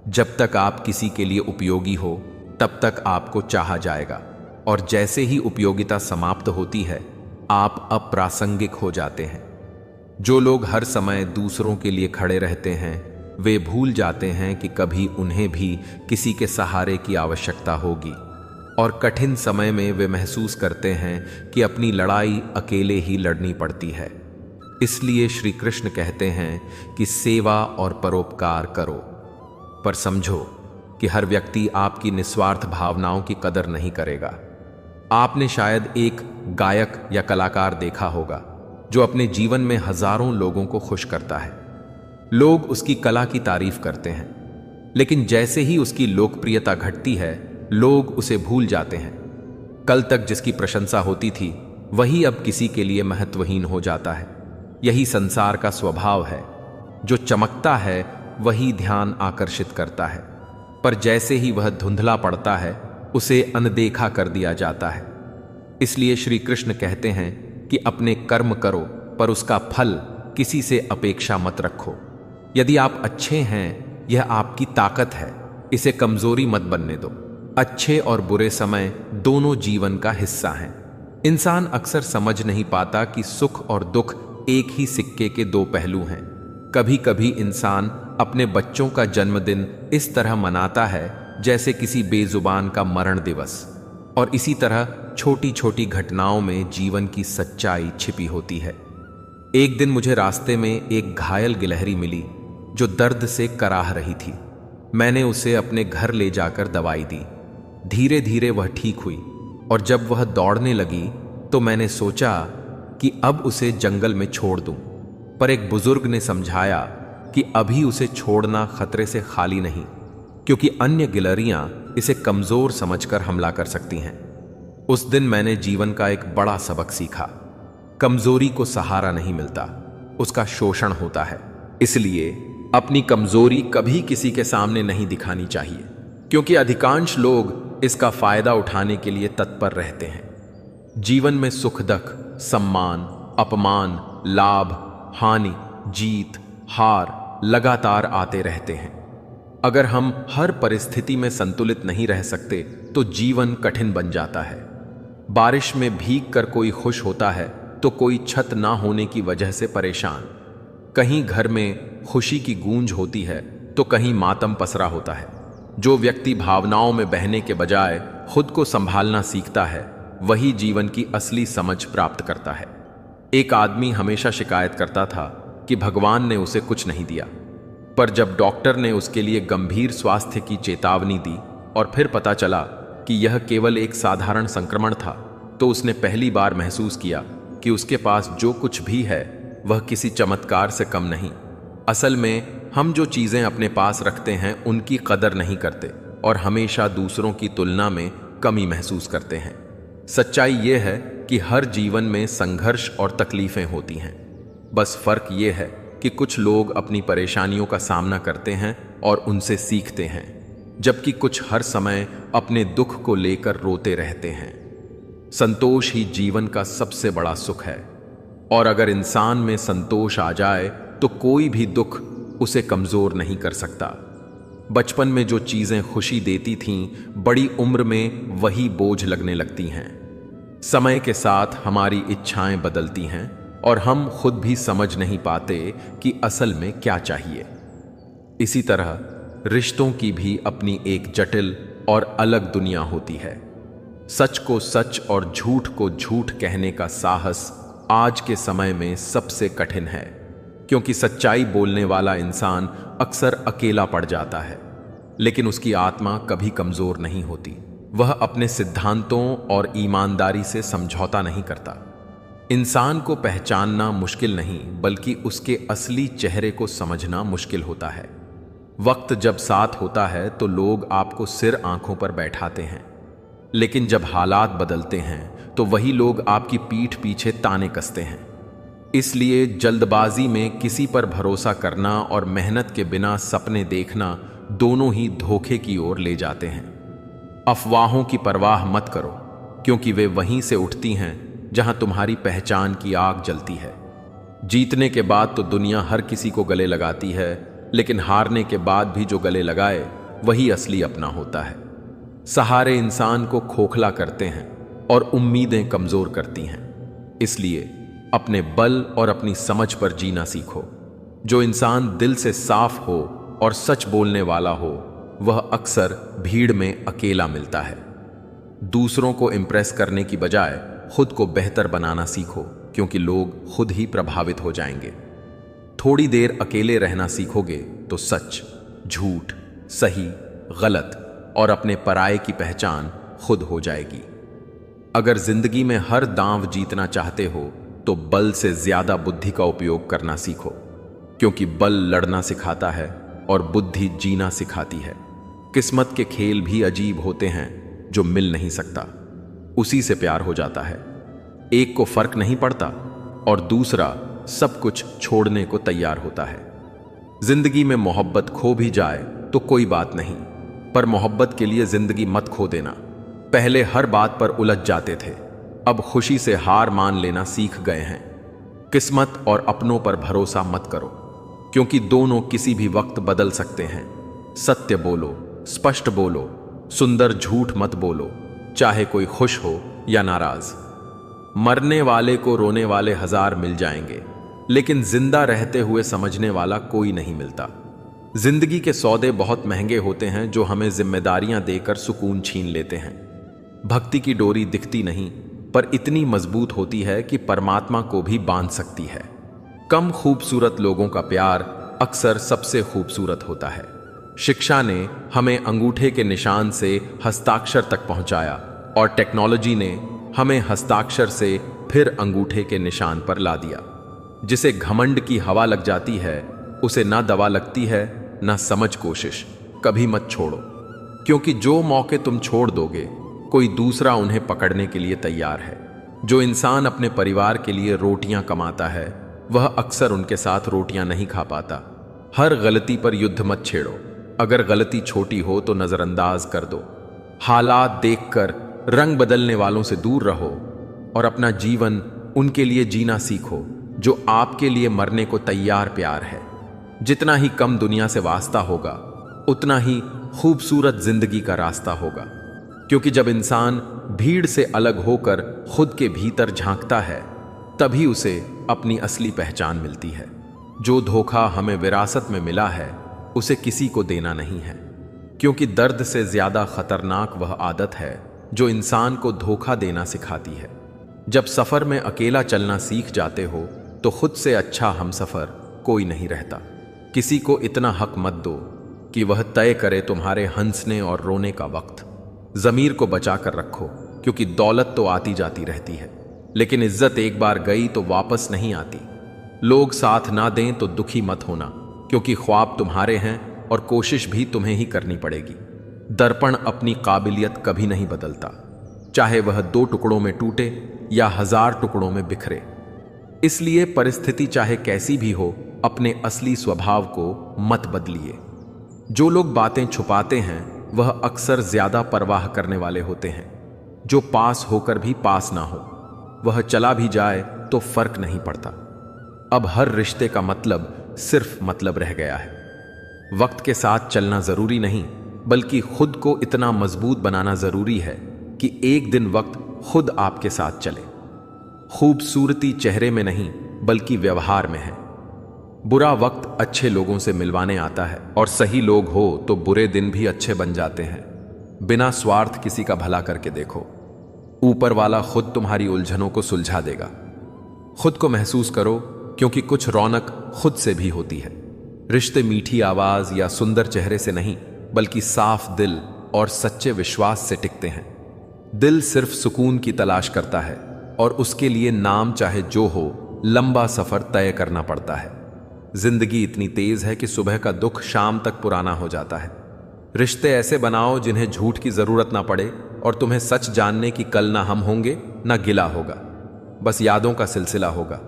जब तक आप किसी के लिए उपयोगी हो तब तक आपको चाहा जाएगा, और जैसे ही उपयोगिता समाप्त होती है आप अप्रासंगिक हो जाते हैं। जो लोग हर समय दूसरों के लिए खड़े रहते हैं वे भूल जाते हैं कि कभी उन्हें भी किसी के सहारे की आवश्यकता होगी, और कठिन समय में वे महसूस करते हैं कि अपनी लड़ाई अकेले ही लड़नी पड़ती है। इसलिए श्री कृष्ण कहते हैं कि सेवा और परोपकार करो, पर समझो कि हर व्यक्ति आपकी निस्वार्थ भावनाओं की कदर नहीं करेगा। आपने शायद एक गायक या कलाकार देखा होगा जो अपने जीवन में हजारों लोगों को खुश करता है। लोग उसकी कला की तारीफ करते हैं, लेकिन जैसे ही उसकी लोकप्रियता घटती है लोग उसे भूल जाते हैं। कल तक जिसकी प्रशंसा होती थी वही अब किसी के लिए महत्वहीन हो जाता है। यही संसार का स्वभाव है। जो चमकता है वही ध्यान आकर्षित करता है, पर जैसे ही वह धुंधला पड़ता है उसे अनदेखा कर दिया जाता है। इसलिए श्री कृष्ण कहते हैं कि अपने कर्म करो, पर उसका फल किसी से अपेक्षा मत रखो। यदि आप अच्छे हैं, यह आपकी ताकत है, इसे कमजोरी मत बनने दो। अच्छे और बुरे समय दोनों जीवन का हिस्सा हैं। इंसान अक्सर समझ नहीं पाता कि सुख और दुख एक ही सिक्के के दो पहलू हैं। कभी कभी इंसान अपने बच्चों का जन्मदिन इस तरह मनाता है जैसे किसी बेजुबान का मरण दिवस, और इसी तरह छोटी छोटी घटनाओं में जीवन की सच्चाई छिपी होती है। एक दिन मुझे रास्ते में एक घायल गिलहरी मिली जो दर्द से कराह रही थी। मैंने उसे अपने घर ले जाकर दवाई दी। धीरे धीरे वह ठीक हुई, और जब वह दौड़ने लगी तो मैंने सोचा कि अब उसे जंगल में छोड़ दूं, पर एक बुजुर्ग ने समझाया कि अभी उसे छोड़ना खतरे से खाली नहीं, क्योंकि अन्य गिलहरियां इसे कमजोर समझकर हमला कर सकती हैं। उस दिन मैंने जीवन का एक बड़ा सबक सीखा। कमजोरी को सहारा नहीं मिलता, उसका शोषण होता है। इसलिए अपनी कमजोरी कभी किसी के सामने नहीं दिखानी चाहिए, क्योंकि अधिकांश लोग इसका फायदा उठाने के लिए तत्पर रहते हैं। जीवन में सुख दुख, सम्मान, अपमान, लाभ, हानि, जीत, हार लगातार आते रहते हैं। अगर हम हर परिस्थिति में संतुलित नहीं रह सकते तो जीवन कठिन बन जाता है। बारिश में भीग कर कोई खुश होता है तो कोई छत ना होने की वजह से परेशान। कहीं घर में खुशी की गूंज होती है तो कहीं मातम पसरा होता है। जो व्यक्ति भावनाओं में बहने के बजाय खुद को संभालना सीखता है वही जीवन की असली समझ प्राप्त करता है। एक आदमी हमेशा शिकायत करता था कि भगवान ने उसे कुछ नहीं दिया, पर जब डॉक्टर ने उसके लिए गंभीर स्वास्थ्य की चेतावनी दी और फिर पता चला कि यह केवल एक साधारण संक्रमण था, तो उसने पहली बार महसूस किया कि उसके पास जो कुछ भी है वह किसी चमत्कार से कम नहीं। असल में हम जो चीजें अपने पास रखते हैं उनकी कदर नहीं करते और हमेशा दूसरों की तुलना में कमी महसूस करते हैं। सच्चाई यह है कि हर जीवन में संघर्ष और तकलीफें होती हैं। बस फर्क यह है कि कुछ लोग अपनी परेशानियों का सामना करते हैं और उनसे सीखते हैं, जबकि कुछ हर समय अपने दुख को लेकर रोते रहते हैं। संतोष ही जीवन का सबसे बड़ा सुख है, और अगर इंसान में संतोष आ जाए तो कोई भी दुख उसे कमजोर नहीं कर सकता। बचपन में जो चीजें खुशी देती थीं, बड़ी उम्र में वही बोझ लगने लगती हैं। समय के साथ हमारी इच्छाएं बदलती हैं और हम खुद भी समझ नहीं पाते कि असल में क्या चाहिए। इसी तरह रिश्तों की भी अपनी एक जटिल और अलग दुनिया होती है। सच को सच और झूठ को झूठ कहने का साहस आज के समय में सबसे कठिन है, क्योंकि सच्चाई बोलने वाला इंसान अक्सर अकेला पड़ जाता है, लेकिन उसकी आत्मा कभी कमजोर नहीं होती। वह अपने सिद्धांतों और ईमानदारी से समझौता नहीं करता। इंसान को पहचानना मुश्किल नहीं, बल्कि उसके असली चेहरे को समझना मुश्किल होता है। वक्त जब साथ होता है तो लोग आपको सिर आंखों पर बैठाते हैं, लेकिन जब हालात बदलते हैं तो वही लोग आपकी पीठ पीछे ताने कसते हैं। इसलिए जल्दबाजी में किसी पर भरोसा करना और मेहनत के बिना सपने देखना दोनों ही धोखे की ओर ले जाते हैं। अफवाहों की परवाह मत करो, क्योंकि वे वहीं से उठती हैं जहां तुम्हारी पहचान की आग जलती है। जीतने के बाद तो दुनिया हर किसी को गले लगाती है, लेकिन हारने के बाद भी जो गले लगाए वही असली अपना होता है। सहारे इंसान को खोखला करते हैं और उम्मीदें कमजोर करती हैं। इसलिए अपने बल और अपनी समझ पर जीना सीखो। जो इंसान दिल से साफ हो और सच बोलने वाला हो, वह अक्सर भीड़ में अकेला मिलता है। दूसरों को इंप्रेस करने की बजाय खुद को बेहतर बनाना सीखो, क्योंकि लोग खुद ही प्रभावित हो जाएंगे। थोड़ी देर अकेले रहना सीखोगे तो सच, झूठ, सही, गलत और अपने पराये की पहचान खुद हो जाएगी। अगर जिंदगी में हर दांव जीतना चाहते हो तो बल से ज्यादा बुद्धि का उपयोग करना सीखो, क्योंकि बल लड़ना सिखाता है और बुद्धि जीना सिखाती है। किस्मत के खेल भी अजीब होते हैं, जो मिल नहीं सकता उसी से प्यार हो जाता है। एक को फर्क नहीं पड़ता और दूसरा सब कुछ छोड़ने को तैयार होता है। जिंदगी में मोहब्बत खो भी जाए तो कोई बात नहीं, पर मोहब्बत के लिए जिंदगी मत खो देना। पहले हर बात पर उलझ जाते थे, अब खुशी से हार मान लेना सीख गए हैं। किस्मत और अपनों पर भरोसा मत करो, क्योंकि दोनों किसी भी वक्त बदल सकते हैं। सत्य बोलो, स्पष्ट बोलो, सुंदर झूठ मत बोलो, चाहे कोई खुश हो या नाराज। मरने वाले को रोने वाले 1000 मिल जाएंगे, लेकिन जिंदा रहते हुए समझने वाला कोई नहीं मिलता। जिंदगी के सौदे बहुत महंगे होते हैं, जो हमें जिम्मेदारियां देकर सुकून छीन लेते हैं। भक्ति की डोरी दिखती नहीं, पर इतनी मजबूत होती है कि परमात्मा को भी बांध सकती है। कम खूबसूरत लोगों का प्यार अक्सर सबसे खूबसूरत होता है। शिक्षा ने हमें अंगूठे के निशान से हस्ताक्षर तक पहुंचाया, और टेक्नोलॉजी ने हमें हस्ताक्षर से फिर अंगूठे के निशान पर ला दिया। जिसे घमंड की हवा लग जाती है, उसे ना दवा लगती है ना समझ। कोशिश कभी मत छोड़ो, क्योंकि जो मौके तुम छोड़ दोगे, कोई दूसरा उन्हें पकड़ने के लिए तैयार है। जो इंसान अपने परिवार के लिए रोटियां कमाता है, वह अक्सर उनके साथ रोटियां नहीं खा पाता। हर गलती पर युद्ध मत छेड़ो। अगर गलती छोटी हो तो नजरअंदाज कर दो। हालात देखकर रंग बदलने वालों से दूर रहो और अपना जीवन उनके लिए जीना सीखो, जो आपके लिए मरने को तैयार प्यार है। जितना ही कम दुनिया से वास्ता होगा, उतना ही खूबसूरत जिंदगी का रास्ता होगा, क्योंकि जब इंसान भीड़ से अलग होकर खुद के भीतर झांकता है, तभी उसे अपनी असली पहचान मिलती है। जो धोखा हमें विरासत में मिला है, उसे किसी को देना नहीं है, क्योंकि दर्द से ज्यादा खतरनाक वह आदत है जो इंसान को धोखा देना सिखाती है। जब सफर में अकेला चलना सीख जाते हो, तो खुद से अच्छा हमसफर कोई नहीं रहता। किसी को इतना हक मत दो कि वह तय करे तुम्हारे हंसने और रोने का वक्त। जमीर को बचा कर रखो, क्योंकि दौलत तो आती जाती रहती है, लेकिन इज्जत एक बार गई तो वापस नहीं आती। लोग साथ ना दें तो दुखी मत होना, क्योंकि ख्वाब तुम्हारे हैं और कोशिश भी तुम्हें ही करनी पड़ेगी। दर्पण अपनी काबिलियत कभी नहीं बदलता, चाहे वह 2 टुकड़ों में टूटे या 1000 टुकड़ों में बिखरे। इसलिए परिस्थिति चाहे कैसी भी हो, अपने असली स्वभाव को मत बदलिए। जो लोग बातें छुपाते हैं, वह अक्सर ज्यादा परवाह करने वाले होते हैं। जो पास होकर भी पास ना हो, वह चला भी जाए तो फर्क नहीं पड़ता। अब हर रिश्ते का मतलब सिर्फ मतलब रह गया है। वक्त के साथ चलना जरूरी नहीं, बल्कि खुद को इतना मजबूत बनाना जरूरी है कि एक दिन वक्त खुद आपके साथ चले। खूबसूरती चेहरे में नहीं, बल्कि व्यवहार में है। बुरा वक्त अच्छे लोगों से मिलवाने आता है, और सही लोग हो तो बुरे दिन भी अच्छे बन जाते हैं। बिना स्वार्थ किसी का भला करके देखो, ऊपर वाला खुद तुम्हारी उलझनों को सुलझा देगा। खुद को महसूस करो, क्योंकि कुछ रौनक खुद से भी होती है। रिश्ते मीठी आवाज या सुंदर चेहरे से नहीं, बल्कि साफ दिल और सच्चे विश्वास से टिकते हैं। दिल सिर्फ सुकून की तलाश करता है, और उसके लिए नाम चाहे जो हो, लंबा सफर तय करना पड़ता है। जिंदगी इतनी तेज है कि सुबह का दुख शाम तक पुराना हो जाता है। रिश्ते ऐसे बनाओ जिन्हें झूठ की जरूरत ना पड़े, और तुम्हें सच जानने की कल ना हम होंगे ना गिला होगा, बस यादों का सिलसिला होगा।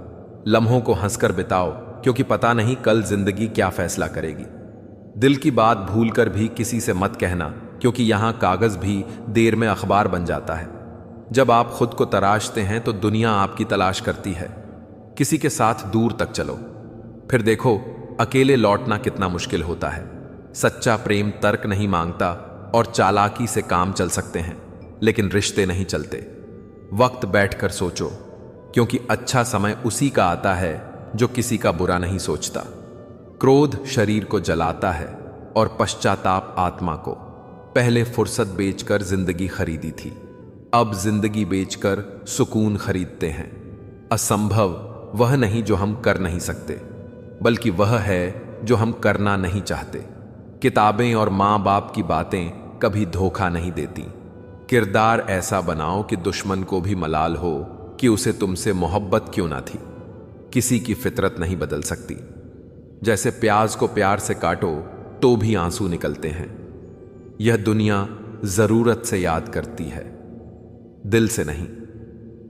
लम्हों को हंसकर बिताओ, क्योंकि पता नहीं कल जिंदगी क्या फैसला करेगी। दिल की बात भूलकर भी किसी से मत कहना, क्योंकि यहां कागज भी देर में अखबार बन जाता है। जब आप खुद को तराशते हैं तो दुनिया आपकी तलाश करती है। किसी के साथ दूर तक चलो, फिर देखो अकेले लौटना कितना मुश्किल होता है। सच्चा प्रेम तर्क नहीं मांगता, और चालाकी से काम चल सकते हैं, लेकिन रिश्ते नहीं चलते। वक्त बैठकर सोचो, क्योंकि अच्छा समय उसी का आता है जो किसी का बुरा नहीं सोचता। क्रोध शरीर को जलाता है, और पश्चाताप आत्मा को। पहले फुर्सत बेचकर जिंदगी खरीदी थी, अब जिंदगी बेचकर सुकून खरीदते हैं। असंभव वह नहीं जो हम कर नहीं सकते, बल्कि वह है जो हम करना नहीं चाहते। किताबें और माँ बाप की बातें कभी धोखा नहीं देती। किरदार ऐसा बनाओ कि दुश्मन को भी मलाल हो कि उसे तुमसे मोहब्बत क्यों ना थी। किसी की फितरत नहीं बदल सकती। जैसे प्याज को प्यार से काटो तो भी आंसू निकलते हैं। यह दुनिया जरूरत से याद करती है, दिल से नहीं।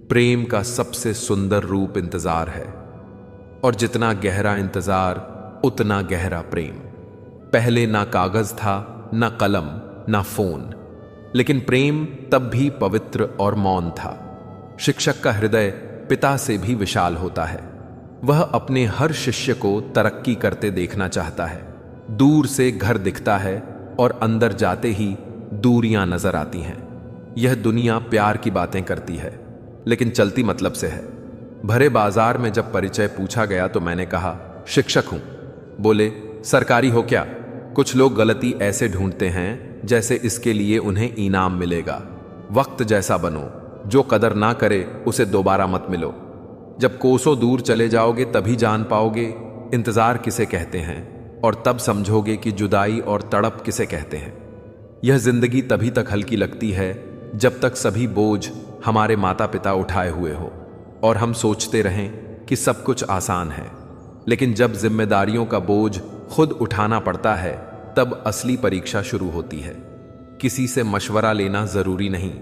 प्रेम का सबसे सुंदर रूप इंतजार है, और जितना गहरा इंतजार उतना गहरा प्रेम। पहले ना कागज था, ना कलम, ना फोन, लेकिन प्रेम तब भी पवित्र और मौन था। शिक्षक का हृदय पिता से भी विशाल होता है। वह अपने हर शिष्य को तरक्की करते देखना चाहता है। दूर से घर दिखता है, और अंदर जाते ही दूरियां नजर आती हैं। यह दुनिया प्यार की बातें करती है, लेकिन चलती मतलब से है। भरे बाजार में जब परिचय पूछा गया तो मैंने कहा, शिक्षक हूं। बोले, सरकारी हो क्या? कुछ लोग गलती ऐसे ढूंढते हैं जैसे इसके लिए उन्हें इनाम मिलेगा। वक्त जैसा बनो, जो कदर ना करे उसे दोबारा मत मिलो। जब कोसों दूर चले जाओगे तभी जान पाओगे इंतजार किसे कहते हैं, और तब समझोगे कि जुदाई और तड़प किसे कहते हैं। यह जिंदगी तभी तक हल्की लगती है जब तक सभी बोझ हमारे माता पिता उठाए हुए हो, और हम सोचते रहें कि सब कुछ आसान है। लेकिन जब जिम्मेदारियों का बोझ खुद उठाना पड़ता है, तब असली परीक्षा शुरू होती है। किसी से मशवरा लेना जरूरी नहीं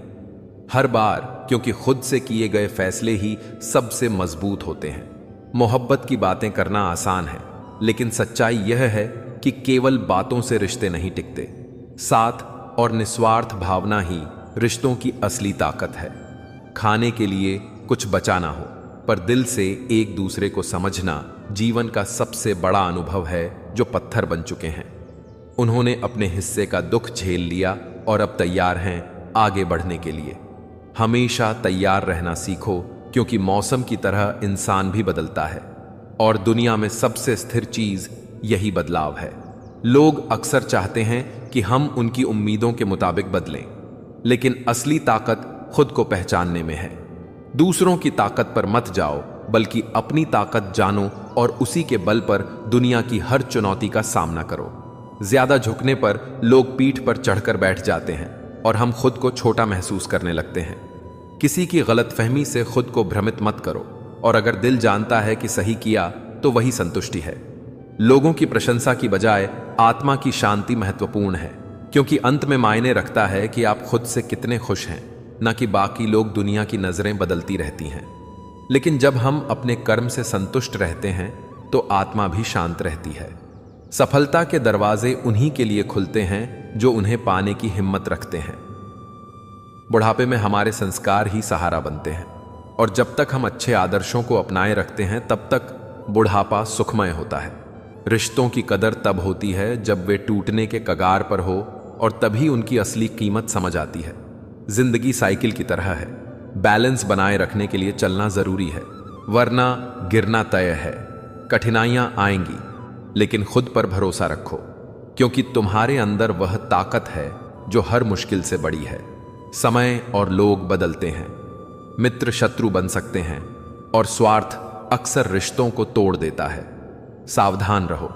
हर बार, क्योंकि खुद से किए गए फैसले ही सबसे मजबूत होते हैं। मोहब्बत की बातें करना आसान है, लेकिन सच्चाई यह है कि केवल बातों से रिश्ते नहीं टिकते। साथ और निस्वार्थ भावना ही रिश्तों की असली ताकत है। खाने के लिए कुछ बचाना हो, पर दिल से एक दूसरे को समझना जीवन का सबसे बड़ा अनुभव है जो पत्थर बन चुके हैं। उन्होंने अपने हिस्से का दुख झेल लिया और अब तैयार हैं आगे बढ़ने के लिए। हमेशा तैयार रहना सीखो, क्योंकि मौसम की तरह इंसान भी बदलता है, और दुनिया में सबसे स्थिर चीज यही बदलाव है। लोग अक्सर चाहते हैं कि हम उनकी उम्मीदों के मुताबिक बदलें, लेकिन असली ताकत खुद को पहचानने में है। दूसरों की ताकत पर मत जाओ, बल्कि अपनी ताकत जानो और उसी के बल पर दुनिया की हर चुनौती का सामना करो। ज्यादा झुकने पर लोग पीठ पर चढ़कर बैठ जाते हैं और हम खुद को छोटा महसूस करने लगते हैं। किसी की गलतफहमी से खुद को भ्रमित मत करो, और अगर दिल जानता है कि सही किया तो वही संतुष्टि है। लोगों की प्रशंसा की बजाय आत्मा की शांति महत्वपूर्ण है, क्योंकि अंत में मायने रखता है कि आप खुद से कितने खुश हैं, न कि बाकी लोग दुनिया की नजरें बदलती रहती हैं। लेकिन जब हम अपने कर्म से संतुष्ट रहते हैं तो आत्मा भी शांत रहती है। सफलता के दरवाजे उन्हीं के लिए खुलते हैं जो उन्हें पाने की हिम्मत रखते हैं। बुढ़ापे में हमारे संस्कार ही सहारा बनते हैं, और जब तक हम अच्छे आदर्शों को अपनाए रखते हैं तब तक बुढ़ापा सुखमय होता है। रिश्तों की कदर तब होती है जब वे टूटने के कगार पर हो, और तभी उनकी असली कीमत समझ आती है। जिंदगी साइकिल की तरह है, बैलेंस बनाए रखने के लिए चलना जरूरी है, वरना गिरना तय है। कठिनाइयां आएंगी, लेकिन खुद पर भरोसा रखो, क्योंकि तुम्हारे अंदर वह ताकत है जो हर मुश्किल से बड़ी है। समय और लोग बदलते हैं, मित्र शत्रु बन सकते हैं, और स्वार्थ अक्सर रिश्तों को तोड़ देता है। सावधान रहो,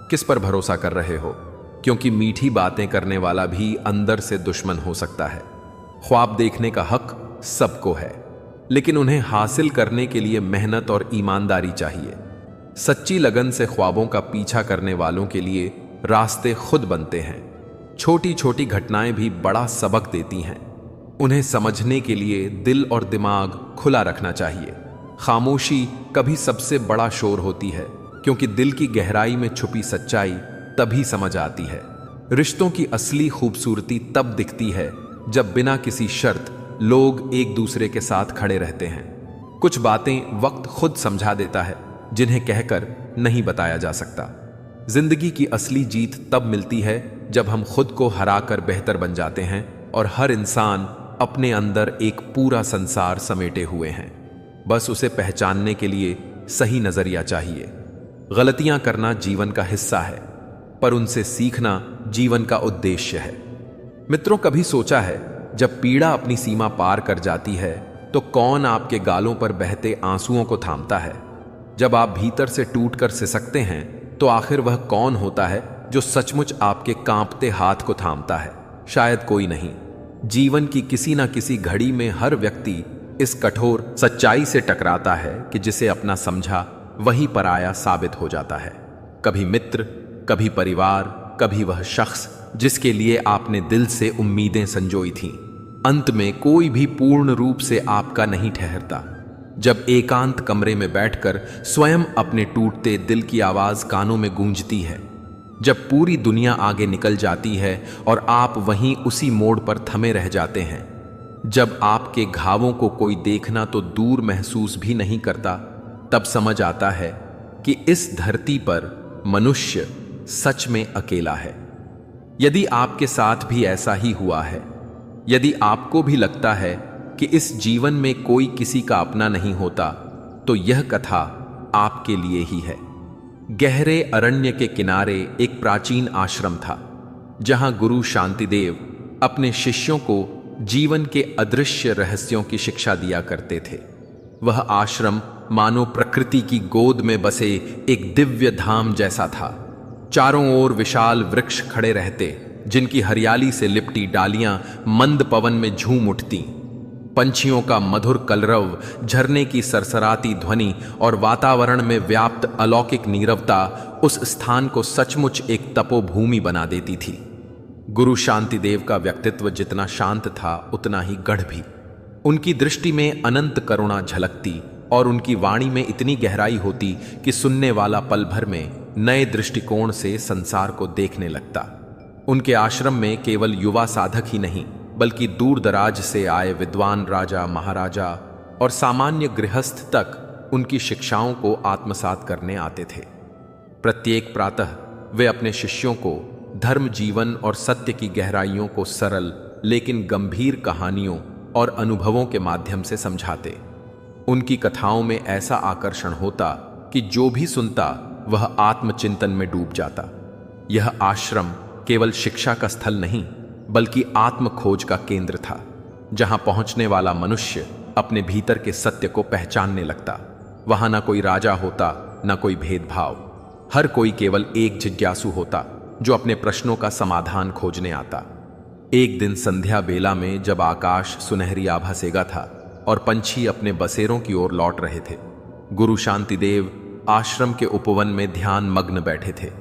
किस पर भरोसा कर रहे हो, क्योंकि मीठी बातें करने वाला भी अंदर से दुश्मन हो सकता है। ख्वाब देखने का हक सबको है, लेकिन उन्हें हासिल करने के लिए मेहनत और ईमानदारी चाहिए। सच्ची लगन से ख्वाबों का पीछा करने वालों के लिए रास्ते खुद बनते हैं। छोटी छोटी घटनाएं भी बड़ा सबक देती हैं। उन्हें समझने के लिए दिल और दिमाग खुला रखना चाहिए। खामोशी कभी सबसे बड़ा शोर होती है, क्योंकि दिल की गहराई में छुपी सच्चाई तभी समझ आती है। रिश्तों की असली खूबसूरती तब दिखती है जब बिना किसी शर्त लोग एक दूसरे के साथ खड़े रहते हैं। कुछ बातें वक्त खुद समझा देता है, जिन्हें कहकर नहीं बताया जा सकता। जिंदगी की असली जीत तब मिलती है जब हम खुद को हराकर बेहतर बन जाते हैं, और हर इंसान अपने अंदर एक पूरा संसार समेटे हुए हैं। बस उसे पहचानने के लिए सही नजरिया चाहिए। गलतियां करना जीवन का हिस्सा है, पर उनसे सीखना जीवन का उद्देश्य है। मित्रों, कभी सोचा है जब पीड़ा अपनी सीमा पार कर जाती है तो कौन आपके गालों पर बहते आंसुओं को थामता है? जब आप भीतर से टूटकर सिसकते हैं तो आखिर वह कौन होता है जो सचमुच आपके कांपते हाथ को थामता है? शायद कोई नहीं। जीवन की किसी ना किसी घड़ी में हर व्यक्ति इस कठोर सच्चाई से टकराता है कि जिसे अपना समझा वही पराया साबित हो जाता है। कभी मित्र, कभी परिवार, कभी वह शख्स जिसके लिए आपने दिल से उम्मीदें संजोई थीं। अंत में कोई भी पूर्ण रूप से आपका नहीं ठहरता। जब एकांत कमरे में बैठकर स्वयं अपने टूटते दिल की आवाज कानों में गूंजती है, जब पूरी दुनिया आगे निकल जाती है और आप वहीं उसी मोड़ पर थमे रह जाते हैं, जब आपके घावों को कोई देखना तो दूर महसूस भी नहीं करता, तब समझ आता है कि इस धरती पर मनुष्य सच में अकेला है। यदि आपके साथ भी ऐसा ही हुआ है, यदि आपको भी लगता है कि इस जीवन में कोई किसी का अपना नहीं होता, तो यह कथा आपके लिए ही है। गहरे अरण्य के किनारे एक प्राचीन आश्रम था, जहां गुरु शांतिदेव अपने शिष्यों को जीवन के अदृश्य रहस्यों की शिक्षा दिया करते थे। वह आश्रम मानो प्रकृति की गोद में बसे एक दिव्य धाम जैसा था। चारों ओर विशाल वृक्ष खड़े रहते, जिनकी हरियाली से लिपटी डालियां मंद पवन में झूम उठती। पंछियों का मधुर कलरव, झरने की सरसराती ध्वनि और वातावरण में व्याप्त अलौकिक नीरवता उस स्थान को सचमुच एक तपोभूमि बना देती थी। गुरु शांतिदेव का व्यक्तित्व जितना शांत था, उतना ही गढ़ भी। उनकी दृष्टि में अनंत करुणा झलकती और उनकी वाणी में इतनी गहराई होती कि सुनने वाला पल भर में नए दृष्टिकोण से संसार को देखने लगता। उनके आश्रम में केवल युवा साधक ही नहीं, बल्कि दूर दराज से आए विद्वान राजा, महाराजा और सामान्य गृहस्थ तक उनकी शिक्षाओं को आत्मसात करने आते थे। प्रत्येक प्रातः वे अपने शिष्यों को धर्म, जीवन और सत्य की गहराइयों को सरल लेकिन गंभीर कहानियों और अनुभवों के माध्यम से समझाते। उनकी कथाओं में ऐसा आकर्षण होता कि जो भी सुनता वह आत्मचिंतन में डूब जाता। यह आश्रम केवल शिक्षा का स्थल नहीं, बल्कि आत्म खोज का केंद्र था, जहां पहुंचने वाला मनुष्य अपने भीतर के सत्य को पहचानने लगता। वहां ना कोई राजा होता, ना कोई भेदभाव। हर कोई केवल एक जिज्ञासु होता, जो अपने प्रश्नों का समाधान खोजने आता। एक दिन संध्या बेला में जब आकाश सुनहरी आभा सेगा था और पंछी अपने बसेरों की ओर लौट रहे थे, गुरु शांतिदेव आश्रम के उपवन में ध्यान मग्न बैठे थे।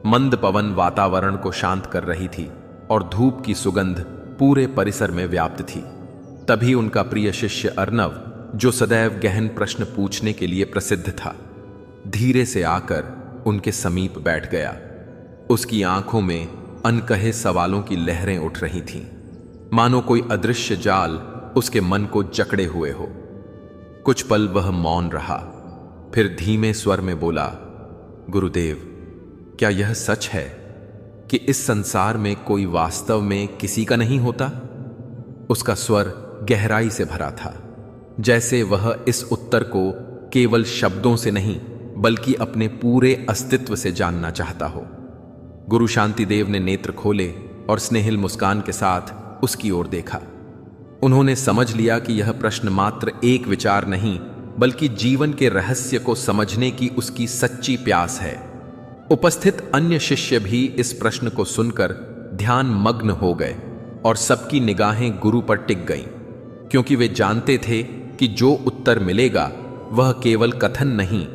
मंद पवन वातावरण को शांत कर रही थी और धूप की सुगंध पूरे परिसर में व्याप्त थी। तभी उनका प्रिय शिष्य अर्नव, जो सदैव गहन प्रश्न पूछने के लिए प्रसिद्ध था, धीरे से आकर उनके समीप बैठ गया। उसकी आंखों में अनकहे सवालों की लहरें उठ रही थीं, मानो कोई अदृश्य जाल उसके मन को जकड़े हुए हो। कुछ पल वह मौन रहा, फिर धीमे स्वर में बोला, गुरुदेव, क्या यह सच है कि इस संसार में कोई वास्तव में किसी का नहीं होता? उसका स्वर गहराई से भरा था, जैसे वह इस उत्तर को केवल शब्दों से नहीं बल्कि अपने पूरे अस्तित्व से जानना चाहता हो। गुरु शांतिदेव ने नेत्र खोले और स्नेहिल मुस्कान के साथ उसकी ओर देखा। उन्होंने समझ लिया कि यह प्रश्न मात्र एक विचार नहीं, बल्कि जीवन के रहस्य को समझने की उसकी सच्ची प्यास है। उपस्थित अन्य शिष्य भी इस प्रश्न को सुनकर ध्यान मग्न हो गए और सबकी निगाहें गुरु पर टिक गईं, क्योंकि वे जानते थे कि जो उत्तर मिलेगा वह केवल कथन नहीं,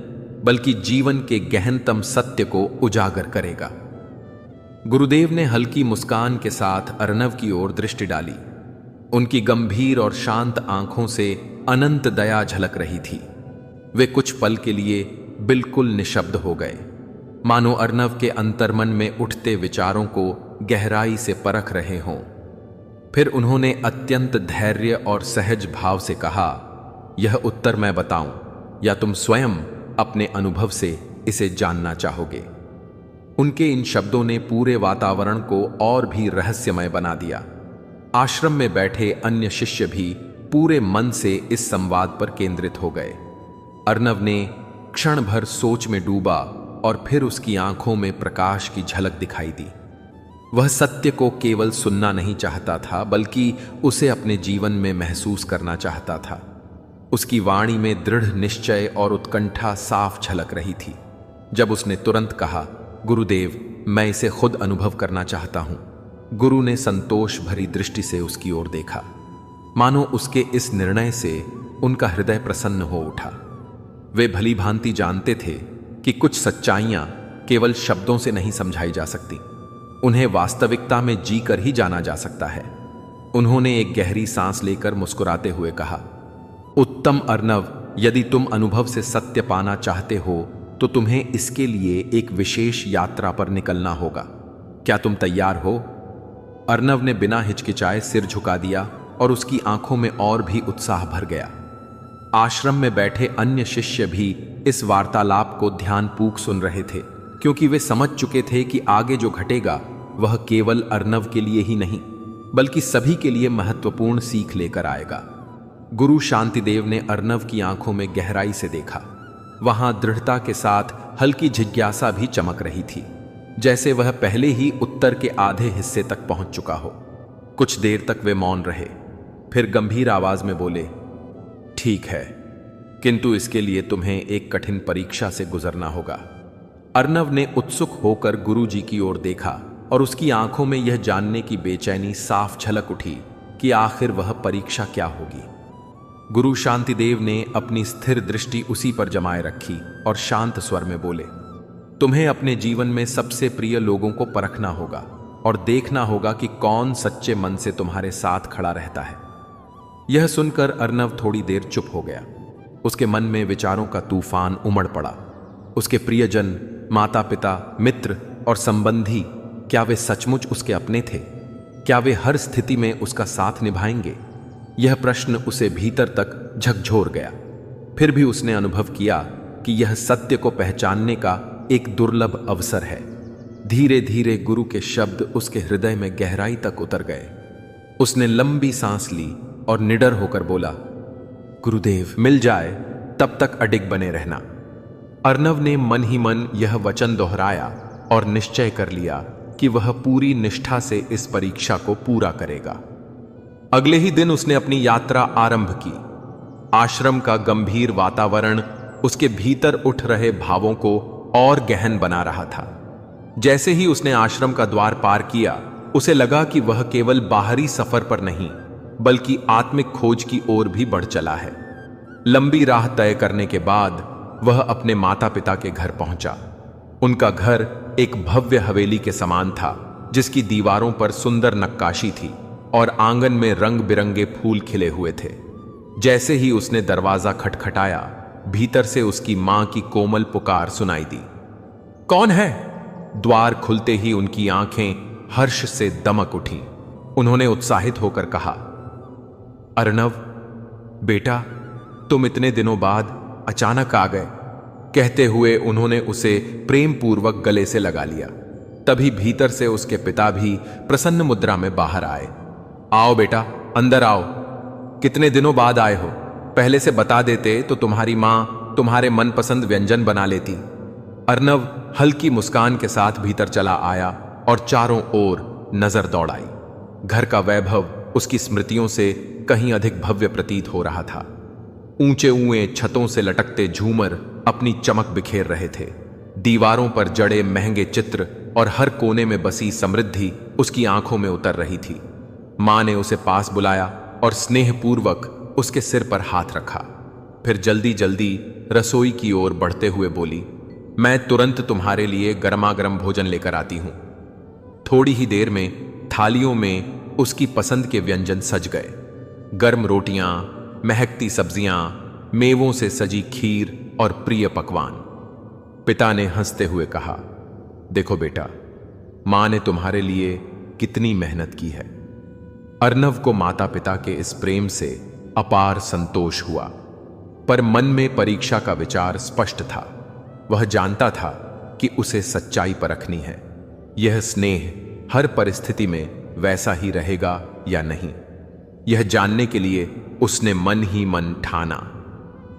बल्कि जीवन के गहनतम सत्य को उजागर करेगा। गुरुदेव ने हल्की मुस्कान के साथ अर्नव की ओर दृष्टि डाली। उनकी गंभीर और शांत आंखों से अनंत दया झलक रही थी। वे कुछ पल के लिए बिल्कुल निशब्द हो गए, मानो अर्नव के अंतर्मन में उठते विचारों को गहराई से परख रहे हों। फिर उन्होंने अत्यंत धैर्य और सहज भाव से कहा, यह उत्तर मैं बताऊं या तुम स्वयं अपने अनुभव से इसे जानना चाहोगे? उनके इन शब्दों ने पूरे वातावरण को और भी रहस्यमय बना दिया। आश्रम में बैठे अन्य शिष्य भी पूरे मन से इस संवाद पर केंद्रित हो गए। अर्नव ने क्षण भर सोच में डूबा और फिर उसकी आंखों में प्रकाश की झलक दिखाई दी। वह सत्य को केवल सुनना नहीं चाहता था, बल्कि उसे अपने जीवन में महसूस करना चाहता था। उसकी वाणी में दृढ़ निश्चय और उत्कंठा साफ झलक रही थी। जब उसने तुरंत कहा, गुरुदेव, मैं इसे खुद अनुभव करना चाहता हूं, गुरु ने संतोष भरी दृष्टि से उसकी ओर देखा, मानो उसके इस निर्णय से उनका हृदय प्रसन्न हो उठा। वे भली भांति जानते थे कि कुछ सच्चाइयां केवल शब्दों से नहीं समझाई जा सकती, उन्हें वास्तविकता में जीकर ही जाना जा सकता है। उन्होंने एक गहरी सांस लेकर मुस्कुराते हुए कहा, उत्तम अर्नव, यदि तुम अनुभव से सत्य पाना चाहते हो तो तुम्हें इसके लिए एक विशेष यात्रा पर निकलना होगा। क्या तुम तैयार हो? अर्नव ने बिना हिचकिचाए सिर झुका दिया और उसकी आंखों में और भी उत्साह भर गया। आश्रम में बैठे अन्य शिष्य भी इस वार्तालाप को ध्यानपूर्वक सुन रहे थे, क्योंकि वे समझ चुके थे कि आगे जो घटेगा वह केवल अर्नव के लिए ही नहीं, बल्कि सभी के लिए महत्वपूर्ण सीख लेकर आएगा। गुरु शांतिदेव ने अर्नव की आंखों में गहराई से देखा। वहां दृढ़ता के साथ हल्की जिज्ञासा भी चमक रही थी, जैसे वह पहले ही उत्तर के आधे हिस्से तक पहुंच चुका हो। कुछ देर तक वे मौन रहे, फिर गंभीर आवाज में बोले, ठीक है, किंतु इसके लिए तुम्हें एक कठिन परीक्षा से गुजरना होगा। अर्नव ने उत्सुक होकर गुरुजी की ओर देखा और उसकी आंखों में यह जानने की बेचैनी साफ झलक उठी कि आखिर वह परीक्षा क्या होगी। गुरु शांतिदेव ने अपनी स्थिर दृष्टि उसी पर जमाए रखी और शांत स्वर में बोले, तुम्हें अपने जीवन में सबसे प्रिय लोगों को परखना होगा और देखना होगा कि कौन सच्चे मन से तुम्हारे साथ खड़ा रहता है। यह सुनकर अर्नव थोड़ी देर चुप हो गया। उसके मन में विचारों का तूफान उमड़ पड़ा। उसके प्रियजन, माता पिता, मित्र और संबंधी, क्या वे सचमुच उसके अपने थे? क्या वे हर स्थिति में उसका साथ निभाएंगे? यह प्रश्न उसे भीतर तक झकझोर गया। फिर भी उसने अनुभव किया कि यह सत्य को पहचानने का एक दुर्लभ अवसर है। धीरे धीरे गुरु के शब्द उसके हृदय में गहराई तक उतर गए। उसने लंबी सांस ली और निडर होकर बोला, गुरुदेव, मिल जाए तब तक अडिग बने रहना। अर्नव ने मन ही मन यह वचन दोहराया और निश्चय कर लिया कि वह पूरी निष्ठा से इस परीक्षा को पूरा करेगा। अगले ही दिन उसने अपनी यात्रा आरंभ की। आश्रम का गंभीर वातावरण उसके भीतर उठ रहे भावों को और गहन बना रहा था। जैसे ही उसने आश्रम का द्वार पार किया, उसे लगा कि वह केवल बाहरी सफर पर नहीं, बल्कि आत्मिक खोज की ओर भी बढ़ चला है। लंबी राह तय करने के बाद वह अपने माता पिता के घर पहुंचा। उनका घर एक भव्य हवेली के समान था, जिसकी दीवारों पर सुंदर नक्काशी थी और आंगन में रंग बिरंगे फूल खिले हुए थे। जैसे ही उसने दरवाजा खटखटाया, भीतर से उसकी मां की कोमल पुकार सुनाई दी, कौन है? द्वार खुलते ही उनकी आंखें हर्ष से दमक उठी। उन्होंने उत्साहित होकर कहा, अर्नव बेटा, तुम इतने दिनों बाद अचानक आ गए। कहते हुए उन्होंने उसे प्रेम पूर्वक गले से लगा लिया। तभी भीतर से उसके पिता भी प्रसन्न मुद्रा में बाहर आए। आओ बेटा, अंदर आओ। कितने दिनों बाद आए हो? पहले से बता देते तो तुम्हारी मां तुम्हारे मनपसंद व्यंजन बना लेती। अर्नव हल्की मुस्कान के साथ भीतर चला आया और चारों ओर नजर दौड़ाई। घर का वैभव उसकी स्मृतियों से कहीं अधिक भव्य प्रतीत हो रहा था। ऊंचे ऊंचे छतों से लटकते झूमर अपनी चमक बिखेर रहे थे। दीवारों पर जड़े महंगे चित्र और हर कोने में बसी समृद्धि उसकी आंखों में उतर रही थी। मां ने उसे पास बुलाया और स्नेहपूर्वक उसके सिर पर हाथ रखा। फिर जल्दी जल्दी रसोई की ओर बढ़ते हुए बोली, मैं तुरंत तुम्हारे लिए गर्मागर्म भोजन लेकर आती हूं। थोड़ी ही देर में थालियों में उसकी पसंद के व्यंजन सज गए। गर्म रोटियां, महकती सब्जियां, मेवों से सजी खीर और प्रिय पकवान। पिता ने हंसते हुए कहा, देखो बेटा, मां ने तुम्हारे लिए कितनी मेहनत की है। अर्नव को माता पिता के इस प्रेम से अपार संतोष हुआ, पर मन में परीक्षा का विचार स्पष्ट था। वह जानता था कि उसे सच्चाई परखनी है। यह स्नेह हर परिस्थिति में वैसा ही रहेगा या नहीं, यह जानने के लिए उसने मन ही मन ठाना।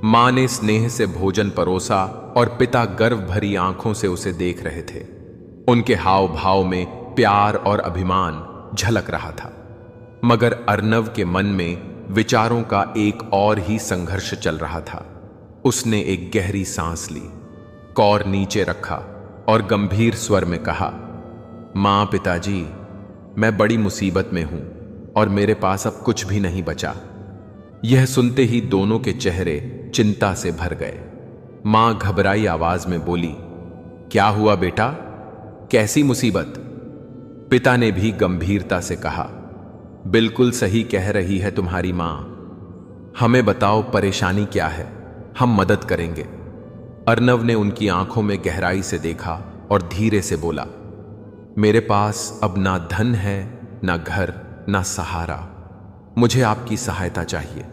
मां ने स्नेह से भोजन परोसा और पिता गर्व भरी आंखों से उसे देख रहे थे। उनके हाव भाव में प्यार और अभिमान झलक रहा था, मगर अर्नव के मन में विचारों का एक और ही संघर्ष चल रहा था। उसने एक गहरी सांस ली, कौर नीचे रखा और गंभीर स्वर में कहा, मां, पिताजी, मैं बड़ी मुसीबत में हूं और मेरे पास अब कुछ भी नहीं बचा। यह सुनते ही दोनों के चेहरे चिंता से भर गए। मां घबराई आवाज में बोली, क्या हुआ बेटा, कैसी मुसीबत? पिता ने भी गंभीरता से कहा, बिल्कुल सही कह रही है तुम्हारी मां। हमें बताओ परेशानी क्या है, हम मदद करेंगे। अर्नव ने उनकी आंखों में गहराई से देखा और धीरे से बोला, मेरे पास अब ना धन है, ना घर, ना सहारा। मुझे आपकी सहायता चाहिए।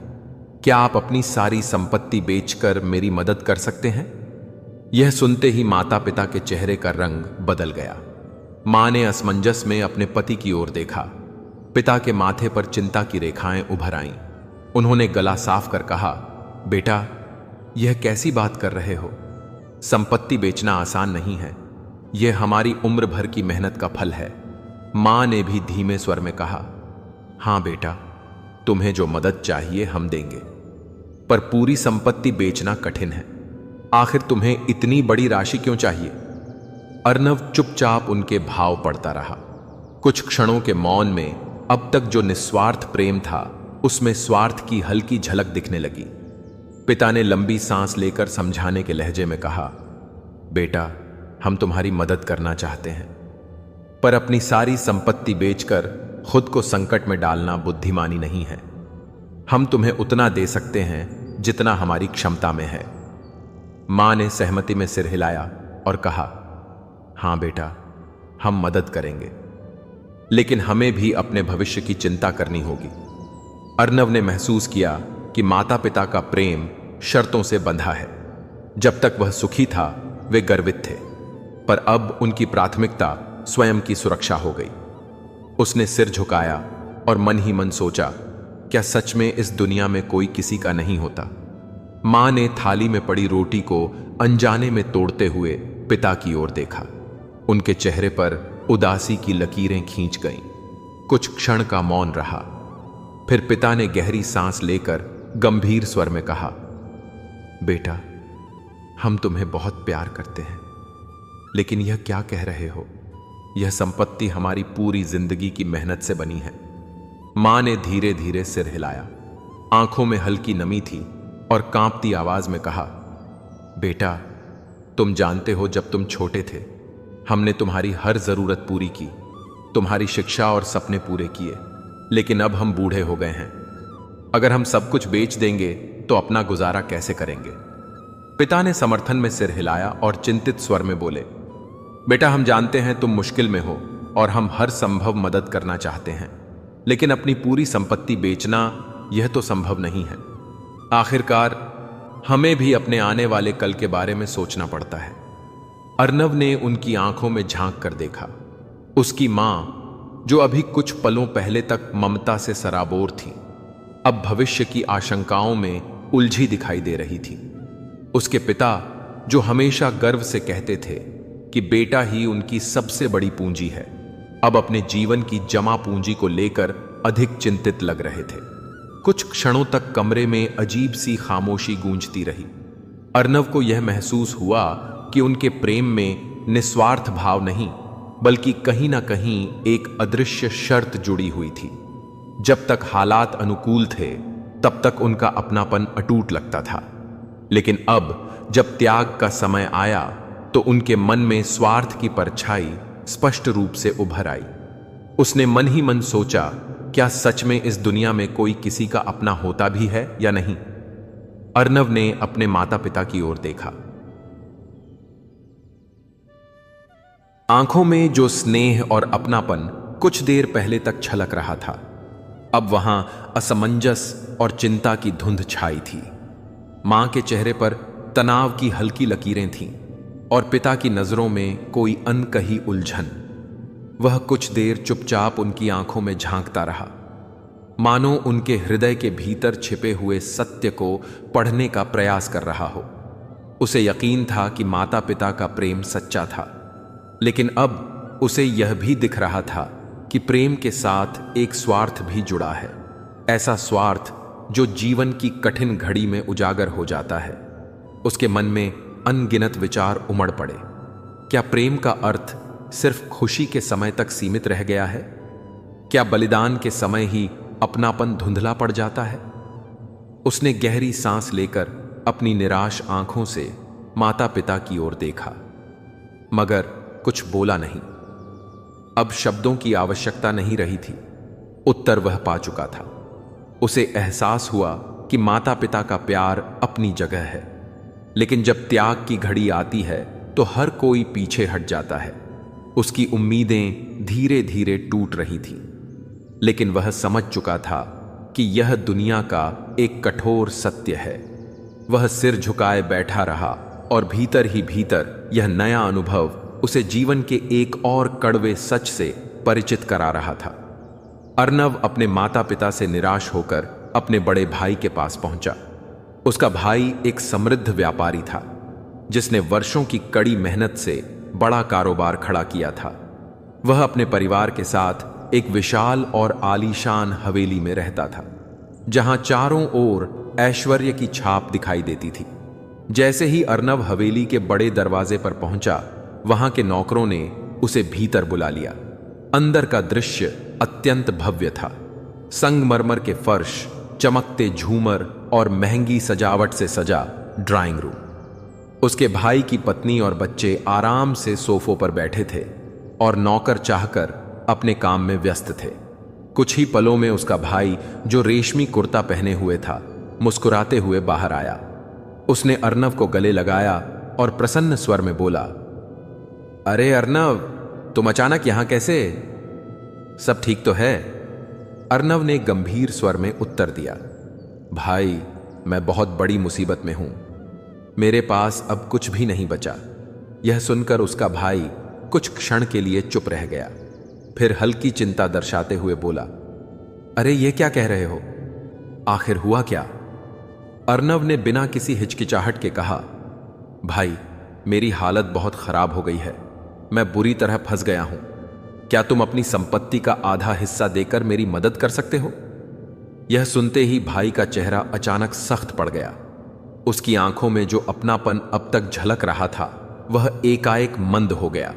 क्या आप अपनी सारी संपत्ति बेचकर मेरी मदद कर सकते हैं? यह सुनते ही माता पिता के चेहरे का रंग बदल गया। मां ने असमंजस में अपने पति की ओर देखा। पिता के माथे पर चिंता की रेखाएं उभर आईं। उन्होंने गला साफ कर कहा, बेटा, यह कैसी बात कर रहे हो? संपत्ति बेचना आसान नहीं है। यह हमारी उम्र भर की मेहनत का फल है। मां ने भी धीमे स्वर में कहा, हां बेटा, तुम्हें जो मदद चाहिए हम देंगे, पर पूरी संपत्ति बेचना कठिन है। आखिर तुम्हें इतनी बड़ी राशि क्यों चाहिए? अर्नव चुपचाप उनके भाव पढ़ता रहा। कुछ क्षणों के मौन में अब तक जो निस्वार्थ प्रेम था, उसमें स्वार्थ की हल्की झलक दिखने लगी। पिता ने लंबी सांस लेकर समझाने के लहजे में कहा, बेटा, हम तुम्हारी मदद करना चाहते हैं, पर अपनी सारी संपत्ति बेचकर खुद को संकट में डालना बुद्धिमानी नहीं है। हम तुम्हें उतना दे सकते हैं जितना हमारी क्षमता में है। मां ने सहमति में सिर हिलाया और कहा, हां बेटा, हम मदद करेंगे, लेकिन हमें भी अपने भविष्य की चिंता करनी होगी। अर्नव ने महसूस किया कि माता पिता का प्रेम शर्तों से बंधा है। जब तक वह सुखी था, वे गर्वित थे, पर अब उनकी प्राथमिकता स्वयं की सुरक्षा हो गई। उसने सिर झुकाया और मन ही मन सोचा, क्या सच में इस दुनिया में कोई किसी का नहीं होता? मां ने थाली में पड़ी रोटी को अनजाने में तोड़ते हुए पिता की ओर देखा। उनके चेहरे पर उदासी की लकीरें खींच गईं। कुछ क्षण का मौन रहा। फिर पिता ने गहरी सांस लेकर गंभीर स्वर में कहा, बेटा, हम तुम्हें बहुत प्यार करते हैं, लेकिन यह क्या कह रहे हो? यह संपत्ति हमारी पूरी जिंदगी की मेहनत से बनी है। मां ने धीरे धीरे सिर हिलाया। आंखों में हल्की नमी थी और कांपती आवाज में कहा, बेटा, तुम जानते हो, जब तुम छोटे थे, हमने तुम्हारी हर जरूरत पूरी की, तुम्हारी शिक्षा और सपने पूरे किए, लेकिन अब हम बूढ़े हो गए हैं। अगर हम सब कुछ बेच देंगे तो अपना गुजारा कैसे करेंगे? पिता ने समर्थन में सिर हिलाया और चिंतित स्वर में बोले, बेटा, हम जानते हैं तुम मुश्किल में हो और हम हर संभव मदद करना चाहते हैं, लेकिन अपनी पूरी संपत्ति बेचना यह तो संभव नहीं है। आखिरकार हमें भी अपने आने वाले कल के बारे में सोचना पड़ता है। अर्नव ने उनकी आंखों में झांक कर देखा। उसकी मां, जो अभी कुछ पलों पहले तक ममता से सराबोर थी, अब भविष्य की आशंकाओं में उलझी दिखाई दे रही थी। उसके पिता, जो हमेशा गर्व से कहते थे कि बेटा ही उनकी सबसे बड़ी पूंजी है, अब अपने जीवन की जमा पूंजी को लेकर अधिक चिंतित लग रहे थे। कुछ क्षणों तक कमरे में अजीब सी खामोशी गूंजती रही। अर्नव को यह महसूस हुआ कि उनके प्रेम में निस्वार्थ भाव नहीं, बल्कि कहीं ना कहीं एक अदृश्य शर्त जुड़ी हुई थी। जब तक हालात अनुकूल थे, तब तक उनका अपनापन अटूट लगता था, लेकिन अब जब त्याग का समय आया तो उनके मन में स्वार्थ की परछाई स्पष्ट रूप से उभर आई। उसने मन ही मन सोचा, क्या सच में इस दुनिया में कोई किसी का अपना होता भी है या नहीं? अर्नव ने अपने माता पिता की ओर देखा। आंखों में जो स्नेह और अपनापन कुछ देर पहले तक छलक रहा था, अब वहां असमंजस और चिंता की धुंध छाई थी। मां के चेहरे पर तनाव की हल्की लकीरें थीं और पिता की नजरों में कोई अनकही उलझन। वह कुछ देर चुपचाप उनकी आंखों में झांकता रहा, मानो उनके हृदय के भीतर छिपे हुए सत्य को पढ़ने का प्रयास कर रहा हो। उसे यकीन था कि माता पिता का प्रेम सच्चा था, लेकिन अब उसे यह भी दिख रहा था कि प्रेम के साथ एक स्वार्थ भी जुड़ा है, ऐसा स्वार्थ जो जीवन की कठिन घड़ी में उजागर हो जाता है। उसके मन में अनगिनत विचार उमड़ पड़े। क्या प्रेम का अर्थ सिर्फ खुशी के समय तक सीमित रह गया है? क्या बलिदान के समय ही अपनापन धुंधला पड़ जाता है? उसने गहरी सांस लेकर अपनी निराश आंखों से माता पिता की ओर देखा, मगर कुछ बोला नहीं। अब शब्दों की आवश्यकता नहीं रही थी, उत्तर वह पा चुका था। उसे एहसास हुआ कि माता पिता का प्यार अपनी जगह है, लेकिन जब त्याग की घड़ी आती है तो हर कोई पीछे हट जाता है। उसकी उम्मीदें धीरे धीरे टूट रही थीं, लेकिन वह समझ चुका था कि यह दुनिया का एक कठोर सत्य है। वह सिर झुकाए बैठा रहा और भीतर ही भीतर यह नया अनुभव उसे जीवन के एक और कड़वे सच से परिचित करा रहा था। अर्नव अपने माता पिता से निराश होकर अपने बड़े भाई के पास पहुंचा। उसका भाई एक समृद्ध व्यापारी था, जिसने वर्षों की कड़ी मेहनत से बड़ा कारोबार खड़ा किया था। वह अपने परिवार के साथ एक विशाल और आलीशान हवेली में रहता था, जहां चारों ओर ऐश्वर्य की छाप दिखाई देती थी। जैसे ही अर्नव हवेली के बड़े दरवाजे पर पहुंचा, वहां के नौकरों ने उसे भीतर बुला लिया। अंदर का दृश्य अत्यंत भव्य था। संगमरमर के फर्श, चमकते झूमर और महंगी सजावट से सजा ड्राइंग रूम। उसके भाई की पत्नी और बच्चे आराम से सोफों पर बैठे थे और नौकर चाहकर अपने काम में व्यस्त थे। कुछ ही पलों में उसका भाई, जो रेशमी कुर्ता पहने हुए था, मुस्कुराते हुए बाहर आया। उसने अर्नव को गले लगाया और प्रसन्न स्वर में बोला, अरे अर्नव, तुम अचानक यहां कैसे? सब ठीक तो है? अर्नव ने गंभीर स्वर में उत्तर दिया, भाई, मैं बहुत बड़ी मुसीबत में हूं। मेरे पास अब कुछ भी नहीं बचा। यह सुनकर उसका भाई कुछ क्षण के लिए चुप रह गया, फिर हल्की चिंता दर्शाते हुए बोला, अरे ये क्या कह रहे हो? आखिर हुआ क्या? अर्नव ने बिना किसी हिचकिचाहट के कहा, भाई, मेरी हालत बहुत खराब हो गई है। मैं बुरी तरह फंस गया हूं। क्या तुम अपनी संपत्ति का आधा हिस्सा देकर मेरी मदद कर सकते हो? यह सुनते ही भाई का चेहरा अचानक सख्त पड़ गया। उसकी आंखों में जो अपनापन अब तक झलक रहा था, वह एकाएक मंद हो गया।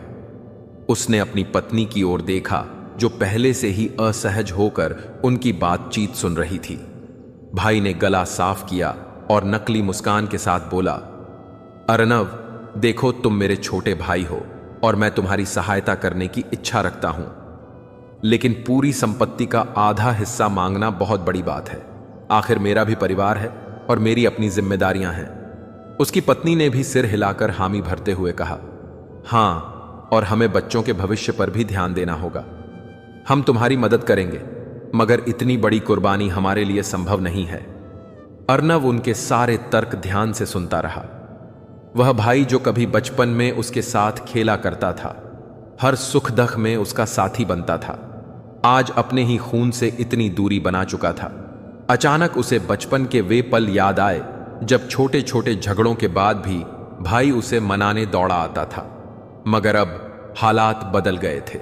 उसने अपनी पत्नी की ओर देखा, जो पहले से ही असहज होकर उनकी बातचीत सुन रही थी। भाई ने गला साफ किया और नकली मुस्कान के साथ बोला, अर्नव, देखो, तुम मेरे छोटे भाई हो और मैं तुम्हारी सहायता करने की इच्छा रखता हूं, लेकिन पूरी संपत्ति का आधा हिस्सा मांगना बहुत बड़ी बात है। आखिर मेरा भी परिवार है और मेरी अपनी जिम्मेदारियां हैं। उसकी पत्नी ने भी सिर हिलाकर हामी भरते हुए कहा, हां, और हमें बच्चों के भविष्य पर भी ध्यान देना होगा। हम तुम्हारी मदद करेंगे, मगर इतनी बड़ी कुर्बानी हमारे लिए संभव नहीं है। अर्नव उनके सारे तर्क ध्यान से सुनता रहा। वह भाई, जो कभी बचपन में उसके साथ खेला करता था, हर सुख दुख में उसका साथी बनता था, आज अपने ही खून से इतनी दूरी बना चुका था। अचानक उसे बचपन के वे पल याद आए जब छोटे छोटे झगड़ों के बाद भी भाई उसे मनाने दौड़ा आता था। मगर अब हालात बदल गए थे।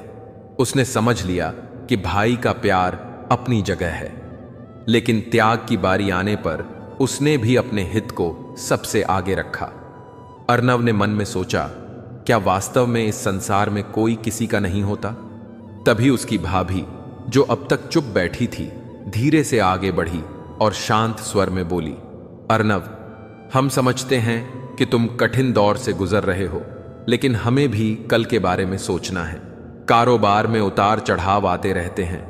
उसने समझ लिया कि भाई का प्यार अपनी जगह है, लेकिन त्याग की बारी आने पर उसने भी अपने हित को सबसे आगे रखा। अर्नव ने मन में सोचा, क्या वास्तव में इस संसार में कोई किसी का नहीं होता? तभी उसकी भाभी, जो अब तक चुप बैठी थी, धीरे से आगे बढ़ी और शांत स्वर में बोली, अर्नव, हम समझते हैं कि तुम कठिन दौर से गुजर रहे हो, लेकिन हमें भी कल के बारे में सोचना है। कारोबार में उतार चढ़ाव आते रहते हैं।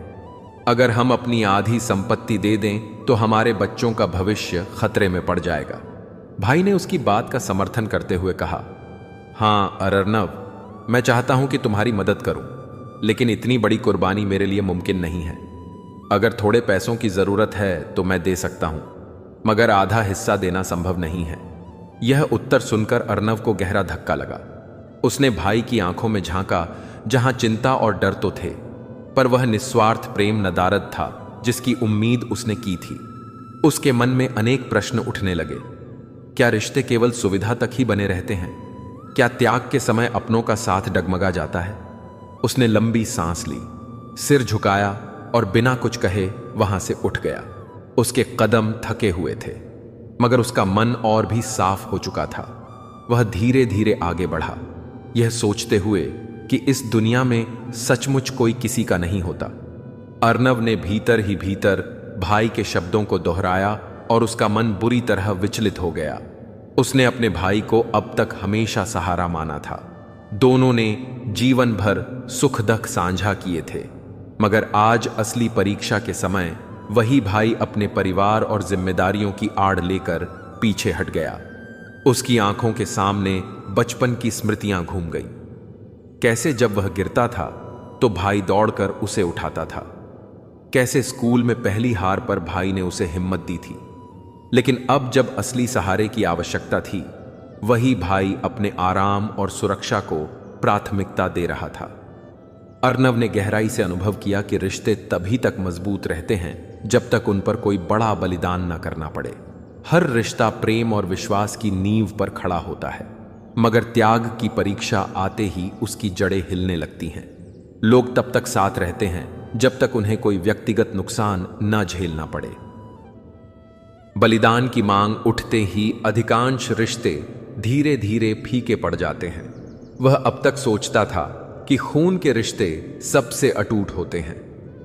अगर हम अपनी आधी संपत्ति दे दें तो हमारे बच्चों का भविष्य खतरे में पड़ जाएगा। भाई ने उसकी बात का समर्थन करते हुए कहा, हाँ अर्नव, मैं चाहता हूं कि तुम्हारी मदद करूं, लेकिन इतनी बड़ी कुर्बानी मेरे लिए मुमकिन नहीं है। अगर थोड़े पैसों की जरूरत है तो मैं दे सकता हूं, मगर आधा हिस्सा देना संभव नहीं है। यह उत्तर सुनकर अर्नव को गहरा धक्का लगा। उसने भाई की आंखों में झांका, जहां चिंता और डर तो थे, पर वह निस्वार्थ प्रेम नदारद था जिसकी उम्मीद उसने की थी। उसके मन में अनेक प्रश्न उठने लगे। क्या रिश्ते केवल सुविधा तक ही बने रहते हैं? क्या त्याग के समय अपनों का साथ डगमगा जाता है? उसने लंबी सांस ली, सिर झुकाया और बिना कुछ कहे वहां से उठ गया। उसके कदम थके हुए थे, मगर उसका मन और भी साफ हो चुका था। वह धीरे धीरे आगे बढ़ा, यह सोचते हुए कि इस दुनिया में सचमुच कोई किसी का नहीं होता। अर्नव ने भीतर ही भीतर भाई के शब्दों को दोहराया और उसका मन बुरी तरह विचलित हो गया। उसने अपने भाई को अब तक हमेशा सहारा माना था। दोनों ने जीवन भर सुख दुख साझा किए थे, मगर आज असली परीक्षा के समय वही भाई अपने परिवार और जिम्मेदारियों की आड़ लेकर पीछे हट गया। उसकी आंखों के सामने बचपन की स्मृतियां घूम गईं। कैसे जब वह गिरता था तो भाई दौड़कर उसे उठाता था, कैसे स्कूल में पहली हार पर भाई ने उसे हिम्मत दी थी। लेकिन अब जब असली सहारे की आवश्यकता थी, वही भाई अपने आराम और सुरक्षा को प्राथमिकता दे रहा था। अर्नव ने गहराई से अनुभव किया कि रिश्ते तभी तक मजबूत रहते हैं जब तक उन पर कोई बड़ा बलिदान न करना पड़े। हर रिश्ता प्रेम और विश्वास की नींव पर खड़ा होता है, मगर त्याग की परीक्षा आते ही उसकी जड़ें हिलने लगती हैं। लोग तब तक साथ रहते हैं जब तक उन्हें कोई व्यक्तिगत नुकसान न झेलना पड़े। बलिदान की मांग उठते ही अधिकांश रिश्ते धीरे धीरे फीके पड़ जाते हैं। वह अब तक सोचता था कि खून के रिश्ते सबसे अटूट होते हैं,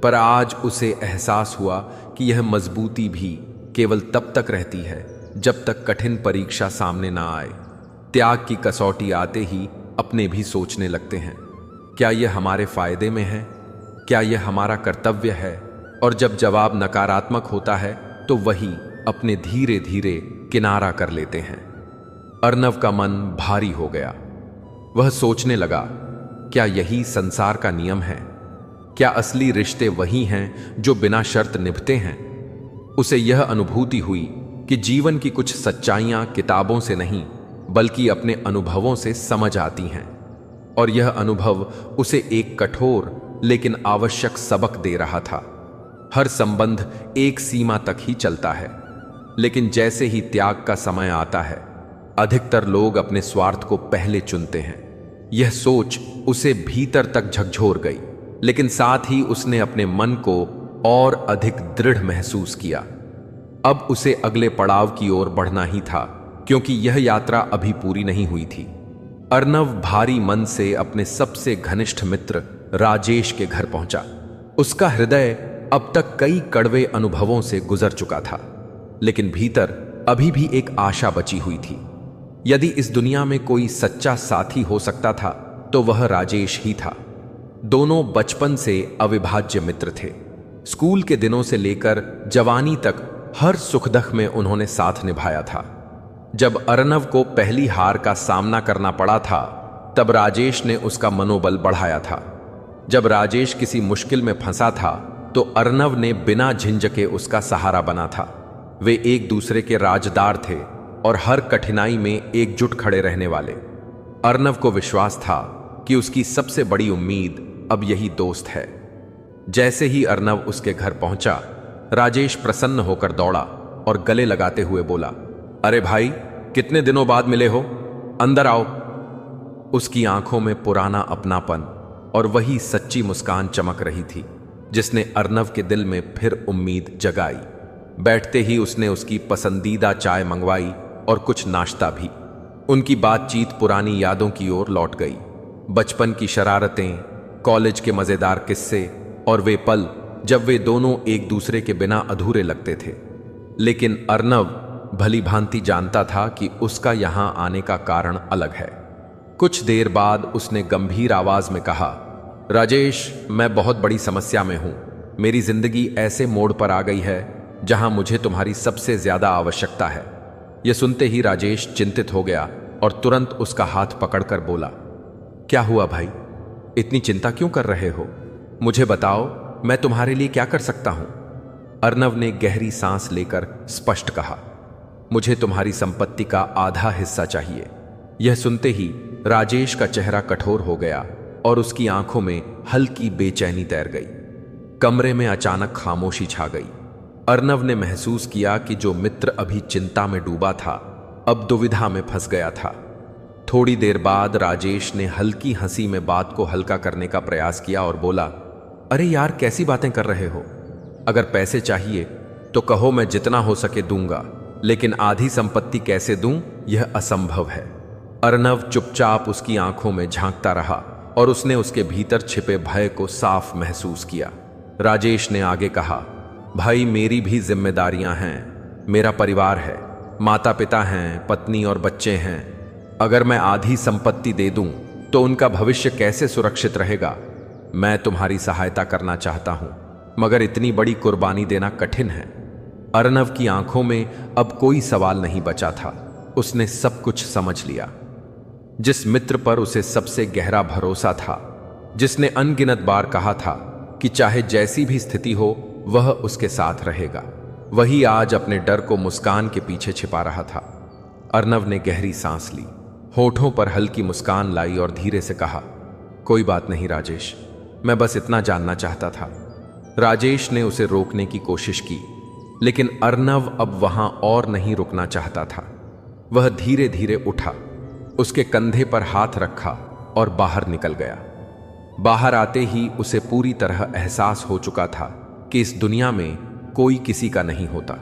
पर आज उसे एहसास हुआ कि यह मजबूती भी केवल तब तक रहती है जब तक कठिन परीक्षा सामने ना आए। त्याग की कसौटी आते ही अपने भी सोचने लगते हैं, क्या यह हमारे फायदे में है? क्या यह हमारा कर्तव्य है? और जब जवाब नकारात्मक होता है तो वही अपने धीरे धीरे किनारा कर लेते हैं। अर्नव का मन भारी हो गया। वह सोचने लगा, क्या यही संसार का नियम है? क्या असली रिश्ते वही हैं जो बिना शर्त निभते हैं? उसे यह अनुभूति हुई कि जीवन की कुछ सच्चाइयां किताबों से नहीं बल्कि अपने अनुभवों से समझ आती हैं, और यह अनुभव उसे एक कठोर लेकिन आवश्यक सबक दे रहा था। हर संबंध एक सीमा तक ही चलता है, लेकिन जैसे ही त्याग का समय आता है, अधिकतर लोग अपने स्वार्थ को पहले चुनते हैं। यह सोच उसे भीतर तक झकझोर गई, लेकिन साथ ही उसने अपने मन को और अधिक दृढ़ महसूस किया। अब उसे अगले पड़ाव की ओर बढ़ना ही था, क्योंकि यह यात्रा अभी पूरी नहीं हुई थी। अर्नव भारी मन से अपने सबसे घनिष्ठ मित्र राजेश के घर पहुंचा। उसका हृदय अब तक कई कड़वे अनुभवों से गुजर चुका था, लेकिन भीतर अभी भी एक आशा बची हुई थी। यदि इस दुनिया में कोई सच्चा साथी हो सकता था तो वह राजेश ही था। दोनों बचपन से अविभाज्य मित्र थे। स्कूल के दिनों से लेकर जवानी तक हर सुख दुख में उन्होंने साथ निभाया था। जब अर्नव को पहली हार का सामना करना पड़ा था, तब राजेश ने उसका मनोबल बढ़ाया था। जब राजेश किसी मुश्किल में फंसा था तो अर्नव ने बिना झिझके उसका सहारा बना था। वे एक दूसरे के राजदार थे और हर कठिनाई में एकजुट खड़े रहने वाले। अर्नव को विश्वास था कि उसकी सबसे बड़ी उम्मीद अब यही दोस्त है। जैसे ही अर्नव उसके घर पहुंचा, राजेश प्रसन्न होकर दौड़ा और गले लगाते हुए बोला, अरे भाई, कितने दिनों बाद मिले हो, अंदर आओ। उसकी आंखों में पुराना अपनापन और वही सच्ची मुस्कान चमक रही थी जिसने अर्नव के दिल में फिर उम्मीद जगाई। बैठते ही उसने उसकी पसंदीदा चाय मंगवाई और कुछ नाश्ता भी। उनकी बातचीत पुरानी यादों की ओर लौट गई। बचपन की शरारतें, कॉलेज के मजेदार किस्से और वे पल जब वे दोनों एक दूसरे के बिना अधूरे लगते थे। लेकिन अर्नव भली भांति जानता था कि उसका यहां आने का कारण अलग है। कुछ देर बाद उसने गंभीर आवाज में कहा, राजेश, मैं बहुत बड़ी समस्या में हूं। मेरी जिंदगी ऐसे मोड़ पर आ गई है जहां मुझे तुम्हारी सबसे ज्यादा आवश्यकता है। यह सुनते ही राजेश चिंतित हो गया और तुरंत उसका हाथ पकड़कर बोला, क्या हुआ भाई? इतनी चिंता क्यों कर रहे हो? मुझे बताओ, मैं तुम्हारे लिए क्या कर सकता हूं? अर्नव ने गहरी सांस लेकर स्पष्ट कहा, मुझे तुम्हारी संपत्ति का आधा हिस्सा चाहिए। यह सुनते ही राजेश का चेहरा कठोर हो गया और उसकी आंखों में हल्की बेचैनी तैर गई। कमरे में अचानक खामोशी छा गई। अर्नव ने महसूस किया कि जो मित्र अभी चिंता में डूबा था, अब दुविधा में फंस गया था। थोड़ी देर बाद राजेश ने हल्की हंसी में बात को हल्का करने का प्रयास किया और बोला, अरे यार, कैसी बातें कर रहे हो? अगर पैसे चाहिए तो कहो, मैं जितना हो सके दूंगा, लेकिन आधी संपत्ति कैसे दूं, यह असंभव है। अर्नव चुपचाप उसकी आंखों में झांकता रहा और उसने उसके भीतर छिपे भय को साफ महसूस किया। राजेश ने आगे कहा, भाई, मेरी भी जिम्मेदारियां हैं। मेरा परिवार है, माता पिता हैं, पत्नी और बच्चे हैं। अगर मैं आधी संपत्ति दे दूं तो उनका भविष्य कैसे सुरक्षित रहेगा? मैं तुम्हारी सहायता करना चाहता हूं, मगर इतनी बड़ी कुर्बानी देना कठिन है। अर्नव की आंखों में अब कोई सवाल नहीं बचा था। उसने सब कुछ समझ लिया। जिस मित्र पर उसे सबसे गहरा भरोसा था, जिसने अनगिनत बार कहा था कि चाहे जैसी भी स्थिति हो वह उसके साथ रहेगा, वही आज अपने डर को मुस्कान के पीछे छिपा रहा था। अर्नव ने गहरी सांस ली, होठों पर हल्की मुस्कान लाई और धीरे से कहा, कोई बात नहीं राजेश, मैं बस इतना जानना चाहता था। राजेश ने उसे रोकने की कोशिश की, लेकिन अर्नव अब वहां और नहीं रुकना चाहता था। वह धीरे धीरे उठा, उसके कंधे पर हाथ रखा और बाहर निकल गया। बाहर आते ही उसे पूरी तरह एहसास हो चुका था कि इस दुनिया में कोई किसी का नहीं होता।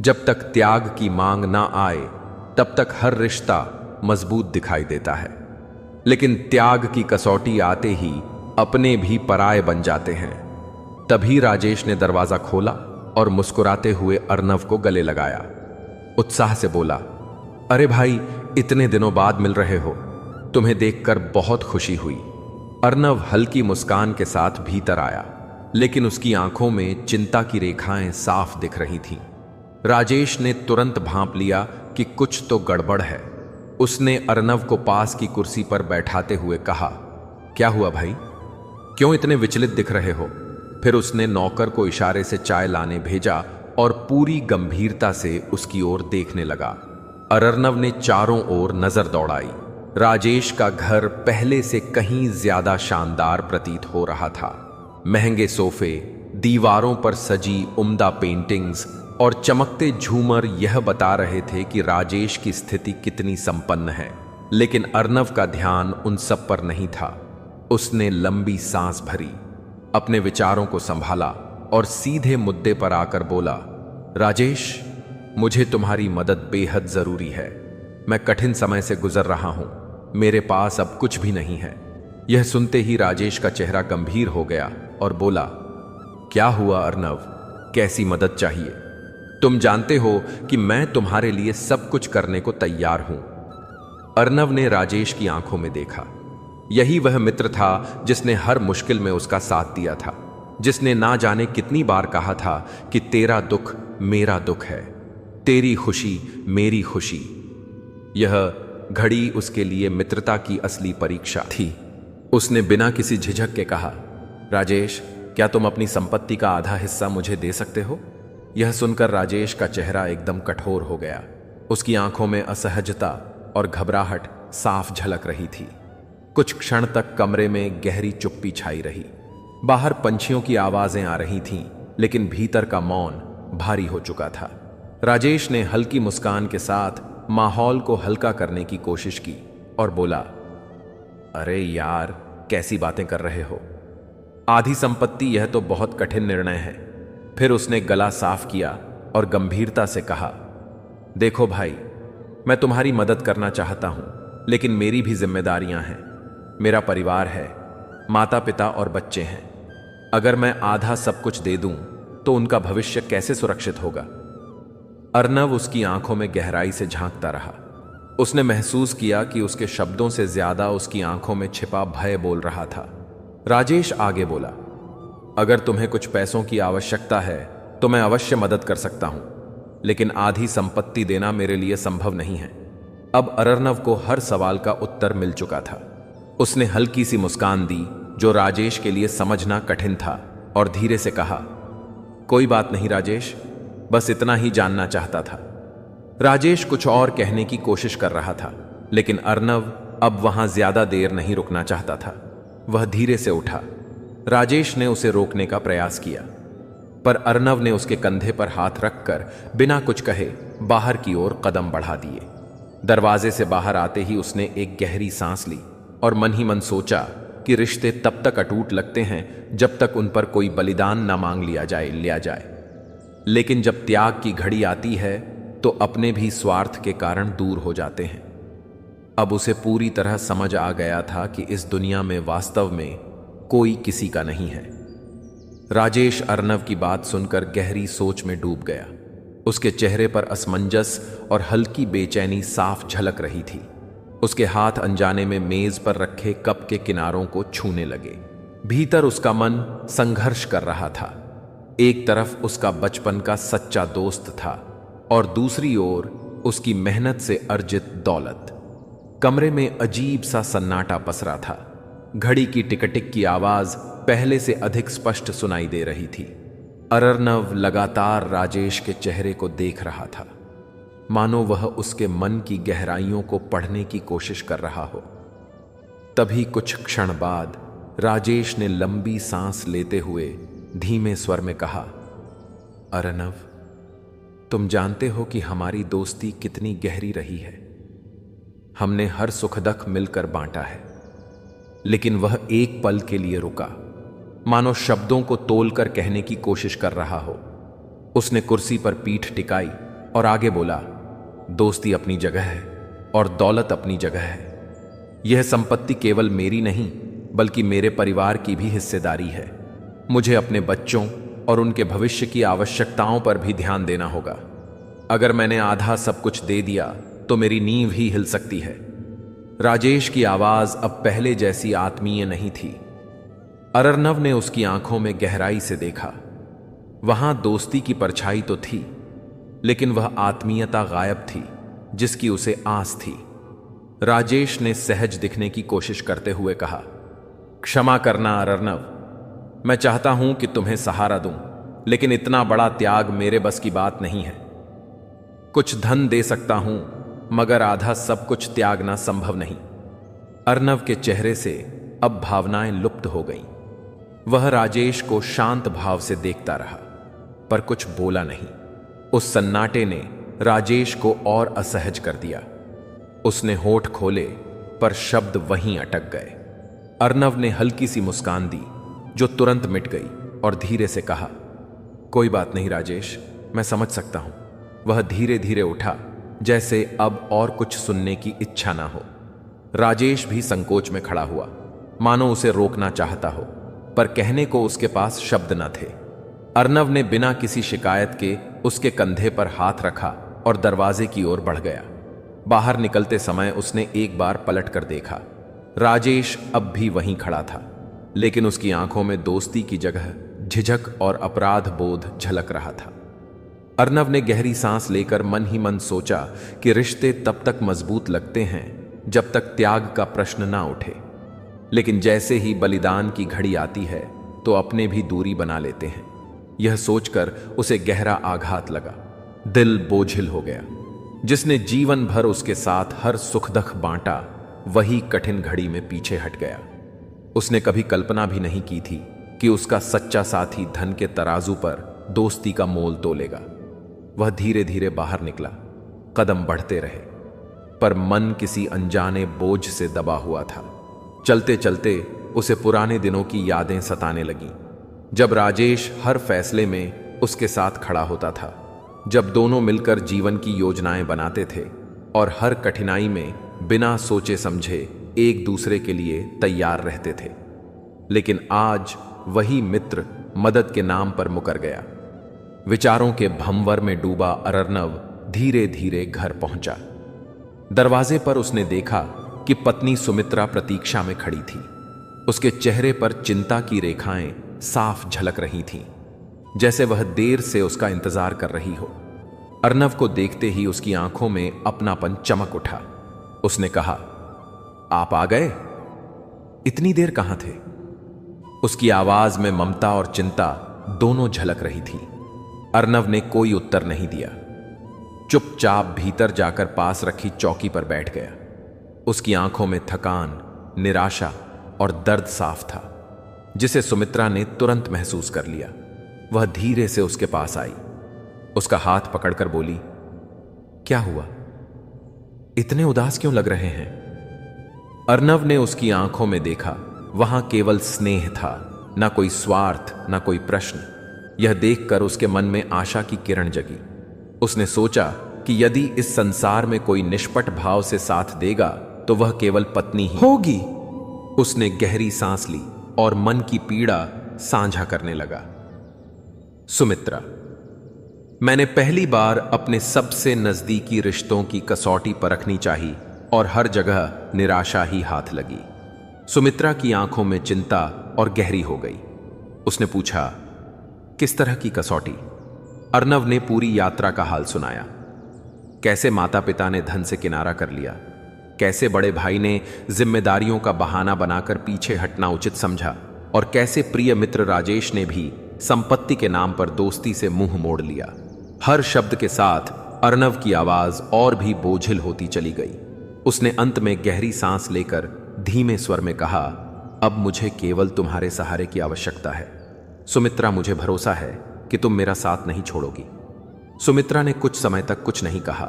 जब तक त्याग की मांग ना आए तब तक हर रिश्ता मजबूत दिखाई देता है, लेकिन त्याग की कसौटी आते ही अपने भी पराये बन जाते हैं। तभी राजेश ने दरवाजा खोला और मुस्कुराते हुए अर्नव को गले लगाया। उत्साह से बोला, अरे भाई, इतने दिनों बाद मिल रहे हो, तुम्हें देखकर बहुत खुशी हुई। अर्नव हल्की मुस्कान के साथ भीतर आया, लेकिन उसकी आंखों में चिंता की रेखाएं साफ दिख रही थीं। राजेश ने तुरंत भांप लिया कि कुछ तो गड़बड़ है। उसने अर्नव को पास की कुर्सी पर बैठाते हुए कहा, क्या हुआ भाई, क्यों इतने विचलित दिख रहे हो? फिर उसने नौकर को इशारे से चाय लाने भेजा और पूरी गंभीरता से उसकी ओर देखने लगा। अर्नव ने चारों ओर नजर दौड़ाई। राजेश का घर पहले से कहीं ज्यादा शानदार प्रतीत हो रहा था। महंगे सोफे, दीवारों पर सजी उम्दा पेंटिंग्स और चमकते झूमर यह बता रहे थे कि राजेश की स्थिति कितनी संपन्न है। लेकिन अर्नव का ध्यान उन सब पर नहीं था। उसने लंबी सांस भरी, अपने विचारों को संभाला और सीधे मुद्दे पर आकर बोला, राजेश, मुझे तुम्हारी मदद बेहद जरूरी है। मैं कठिन समय से गुजर रहा हूं, मेरे पास अब कुछ भी नहीं है। यह सुनते ही राजेश का चेहरा गंभीर हो गया और बोला, क्या हुआ अर्नव, कैसी मदद चाहिए? तुम जानते हो कि मैं तुम्हारे लिए सब कुछ करने को तैयार हूं। अर्नव ने राजेश की आंखों में देखा। यही वह मित्र था जिसने हर मुश्किल में उसका साथ दिया था, जिसने ना जाने कितनी बार कहा था कि तेरा दुख मेरा दुख है, तेरी खुशी मेरी खुशी। यह घड़ी उसके लिए मित्रता की असली परीक्षा थी। उसने बिना किसी झिझक के कहा, राजेश, क्या तुम अपनी संपत्ति का आधा हिस्सा मुझे दे सकते हो? यह सुनकर राजेश का चेहरा एकदम कठोर हो गया। उसकी आंखों में असहजता और घबराहट साफ झलक रही थी। कुछ क्षण तक कमरे में गहरी चुप्पी छाई रही। बाहर पंछियों की आवाजें आ रही थीं, लेकिन भीतर का मौन भारी हो चुका था। राजेश ने हल्की मुस्कान के साथ माहौल को हल्का करने की कोशिश की और बोला, अरे यार, कैसी बातें कर रहे हो? आधी संपत्ति, यह तो बहुत कठिन निर्णय है। फिर उसने गला साफ किया और गंभीरता से कहा, देखो भाई, मैं तुम्हारी मदद करना चाहता हूं, लेकिन मेरी भी जिम्मेदारियां हैं। मेरा परिवार है, माता पिता और बच्चे हैं। अगर मैं आधा सब कुछ दे दूं तो उनका भविष्य कैसे सुरक्षित होगा? अर्नव उसकी आंखों में गहराई से झांकता रहा। उसने महसूस किया कि उसके शब्दों से ज्यादा उसकी आंखों में छिपा भय बोल रहा था। राजेश आगे बोला, अगर तुम्हें कुछ पैसों की आवश्यकता है तो मैं अवश्य मदद कर सकता हूं, लेकिन आधी संपत्ति देना मेरे लिए संभव नहीं है। अब अर्नव को हर सवाल का उत्तर मिल चुका था। उसने हल्की सी मुस्कान दी, जो राजेश के लिए समझना कठिन था, और धीरे से कहा, कोई बात नहीं राजेश, बस इतना ही जानना चाहता था। राजेश कुछ और कहने की कोशिश कर रहा था, लेकिन अर्नव अब वहां ज्यादा देर नहीं रुकना चाहता था। वह धीरे से उठा। राजेश ने उसे रोकने का प्रयास किया, पर अर्नव ने उसके कंधे पर हाथ रखकर बिना कुछ कहे बाहर की ओर कदम बढ़ा दिए। दरवाजे से बाहर आते ही उसने एक गहरी सांस ली और मन ही मन सोचा कि रिश्ते तब तक अटूट लगते हैं जब तक उन पर कोई बलिदान न मांग लिया जाए, लेकिन जब त्याग की घड़ी आती है तो अपने भी स्वार्थ के कारण दूर हो जाते हैं। अब उसे पूरी तरह समझ आ गया था कि इस दुनिया में वास्तव में कोई किसी का नहीं है। राजेश अर्नव की बात सुनकर गहरी सोच में डूब गया। उसके चेहरे पर असमंजस और हल्की बेचैनी साफ झलक रही थी। उसके हाथ अनजाने में मेज पर रखे कप के किनारों को छूने लगे। भीतर उसका मन संघर्ष कर रहा था। एक तरफ उसका बचपन का सच्चा दोस्त था और दूसरी ओर उसकी मेहनत से अर्जित दौलत। कमरे में अजीब सा सन्नाटा पसरा था। घड़ी की टिक-टिक की आवाज पहले से अधिक स्पष्ट सुनाई दे रही थी। अर्नव लगातार राजेश के चेहरे को देख रहा था, मानो वह उसके मन की गहराइयों को पढ़ने की कोशिश कर रहा हो। तभी कुछ क्षण बाद राजेश ने लंबी सांस लेते हुए धीमे स्वर में कहा, अर्नव, तुम जानते हो कि हमारी दोस्ती कितनी गहरी रही है। हमने हर सुख दुख मिलकर बांटा है, लेकिन वह एक पल के लिए रुका, मानो शब्दों को तोलकर कहने की कोशिश कर रहा हो। उसने कुर्सी पर पीठ टिकाई और आगे बोला, दोस्ती अपनी जगह है और दौलत अपनी जगह है। यह संपत्ति केवल मेरी नहीं बल्कि मेरे परिवार की भी हिस्सेदारी है। मुझे अपने बच्चों और उनके भविष्य की आवश्यकताओं पर भी ध्यान देना होगा। अगर मैंने आधा सब कुछ दे दिया तो मेरी नींव ही हिल सकती है। राजेश की आवाज अब पहले जैसी आत्मीय नहीं थी। अर्नव ने उसकी आंखों में गहराई से देखा। वहां दोस्ती की परछाई तो थी, लेकिन वह आत्मीयता गायब थी जिसकी उसे आस थी। राजेश ने सहज दिखने की कोशिश करते हुए कहा, क्षमा करना अर्नव, मैं चाहता हूं कि तुम्हें सहारा दूं, लेकिन इतना बड़ा त्याग मेरे बस की बात नहीं है। कुछ धन दे सकता हूं, मगर आधा सब कुछ त्यागना संभव नहीं। अर्नव के चेहरे से अब भावनाएं लुप्त हो गईं। वह राजेश को शांत भाव से देखता रहा, पर कुछ बोला नहीं। उस सन्नाटे ने राजेश को और असहज कर दिया। उसने होठ खोले, पर शब्द वहीं अटक गए। अर्नव ने हल्की सी मुस्कान दी, जो तुरंत मिट गई, और धीरे से कहा, कोई बात नहीं राजेश, मैं समझ सकता हूं। वह धीरे धीरे उठा, जैसे अब और कुछ सुनने की इच्छा ना हो। राजेश भी संकोच में खड़ा हुआ, मानो उसे रोकना चाहता हो, पर कहने को उसके पास शब्द न थे। अर्नव ने बिना किसी शिकायत के उसके कंधे पर हाथ रखा और दरवाजे की ओर बढ़ गया। बाहर निकलते समय उसने एक बार पलट कर देखा। राजेश अब भी वहीं खड़ा था, लेकिन उसकी आंखों में दोस्ती की जगह झिझक और अपराध बोध झलक रहा था। अर्नव ने गहरी सांस लेकर मन ही मन सोचा कि रिश्ते तब तक मजबूत लगते हैं जब तक त्याग का प्रश्न ना उठे, लेकिन जैसे ही बलिदान की घड़ी आती है तो अपने भी दूरी बना लेते हैं। यह सोचकर उसे गहरा आघात लगा। दिल बोझिल हो गया। जिसने जीवन भर उसके साथ हर सुख दुख बांटा, वही कठिन घड़ी में पीछे हट गया। उसने कभी कल्पना भी नहीं की थी कि उसका सच्चा साथी धन के तराजू पर दोस्ती का मोल तोलेगा। वह धीरे धीरे बाहर निकला। कदम बढ़ते रहे, पर मन किसी अनजाने बोझ से दबा हुआ था। चलते चलते उसे पुराने दिनों की यादें सताने लगीं, जब राजेश हर फैसले में उसके साथ खड़ा होता था, जब दोनों मिलकर जीवन की योजनाएं बनाते थे और हर कठिनाई में बिना सोचे समझे एक दूसरे के लिए तैयार रहते थे। लेकिन आज वही मित्र मदद के नाम पर मुकर गया। विचारों के भंवर में डूबा अर्नव धीरे धीरे घर पहुंचा। दरवाजे पर उसने देखा कि पत्नी सुमित्रा प्रतीक्षा में खड़ी थी। उसके चेहरे पर चिंता की रेखाएं साफ झलक रही थीं, जैसे वह देर से उसका इंतजार कर रही हो। अर्नव को देखते ही उसकी आंखों में अपनापन चमक उठा। उसने कहा, आप आ गए? इतनी देर कहां थे? उसकी आवाज में ममता और चिंता दोनों झलक रही थी। अर्नव ने कोई उत्तर नहीं दिया। चुपचाप भीतर जाकर पास रखी चौकी पर बैठ गया। उसकी आंखों में थकान, निराशा और दर्द साफ था, जिसे सुमित्रा ने तुरंत महसूस कर लिया। वह धीरे से उसके पास आई, उसका हाथ पकड़कर बोली, क्या हुआ? इतने उदास क्यों लग रहे हैं? अर्नव ने उसकी आंखों में देखा। वहां केवल स्नेह था, ना कोई स्वार्थ, ना कोई प्रश्न। यह देखकर उसके मन में आशा की किरण जगी। उसने सोचा कि यदि इस संसार में कोई निष्पट भाव से साथ देगा तो वह केवल पत्नी ही होगी। उसने गहरी सांस ली और मन की पीड़ा साझा करने लगा। सुमित्रा, मैंने पहली बार अपने सबसे नजदीकी रिश्तों की कसौटी परखनी चाहिए और हर जगह निराशा ही हाथ लगी। सुमित्रा की आंखों में चिंता और गहरी हो गई। उसने पूछा, किस तरह की कसौटी? अर्नव ने पूरी यात्रा का हाल सुनाया। कैसे माता पिता ने धन से किनारा कर लिया, कैसे बड़े भाई ने जिम्मेदारियों का बहाना बनाकर पीछे हटना उचित समझा, और कैसे प्रिय मित्र राजेश ने भी संपत्ति के नाम पर दोस्ती से मुंह मोड़ लिया। हर शब्द के साथ अर्नव की आवाज और भी बोझिल होती चली गई। उसने अंत में गहरी सांस लेकर धीमे स्वर में कहा, अब मुझे केवल तुम्हारे सहारे की आवश्यकता है। सुमित्रा, मुझे भरोसा है कि तुम मेरा साथ नहीं छोड़ोगी। सुमित्रा ने कुछ समय तक कुछ नहीं कहा।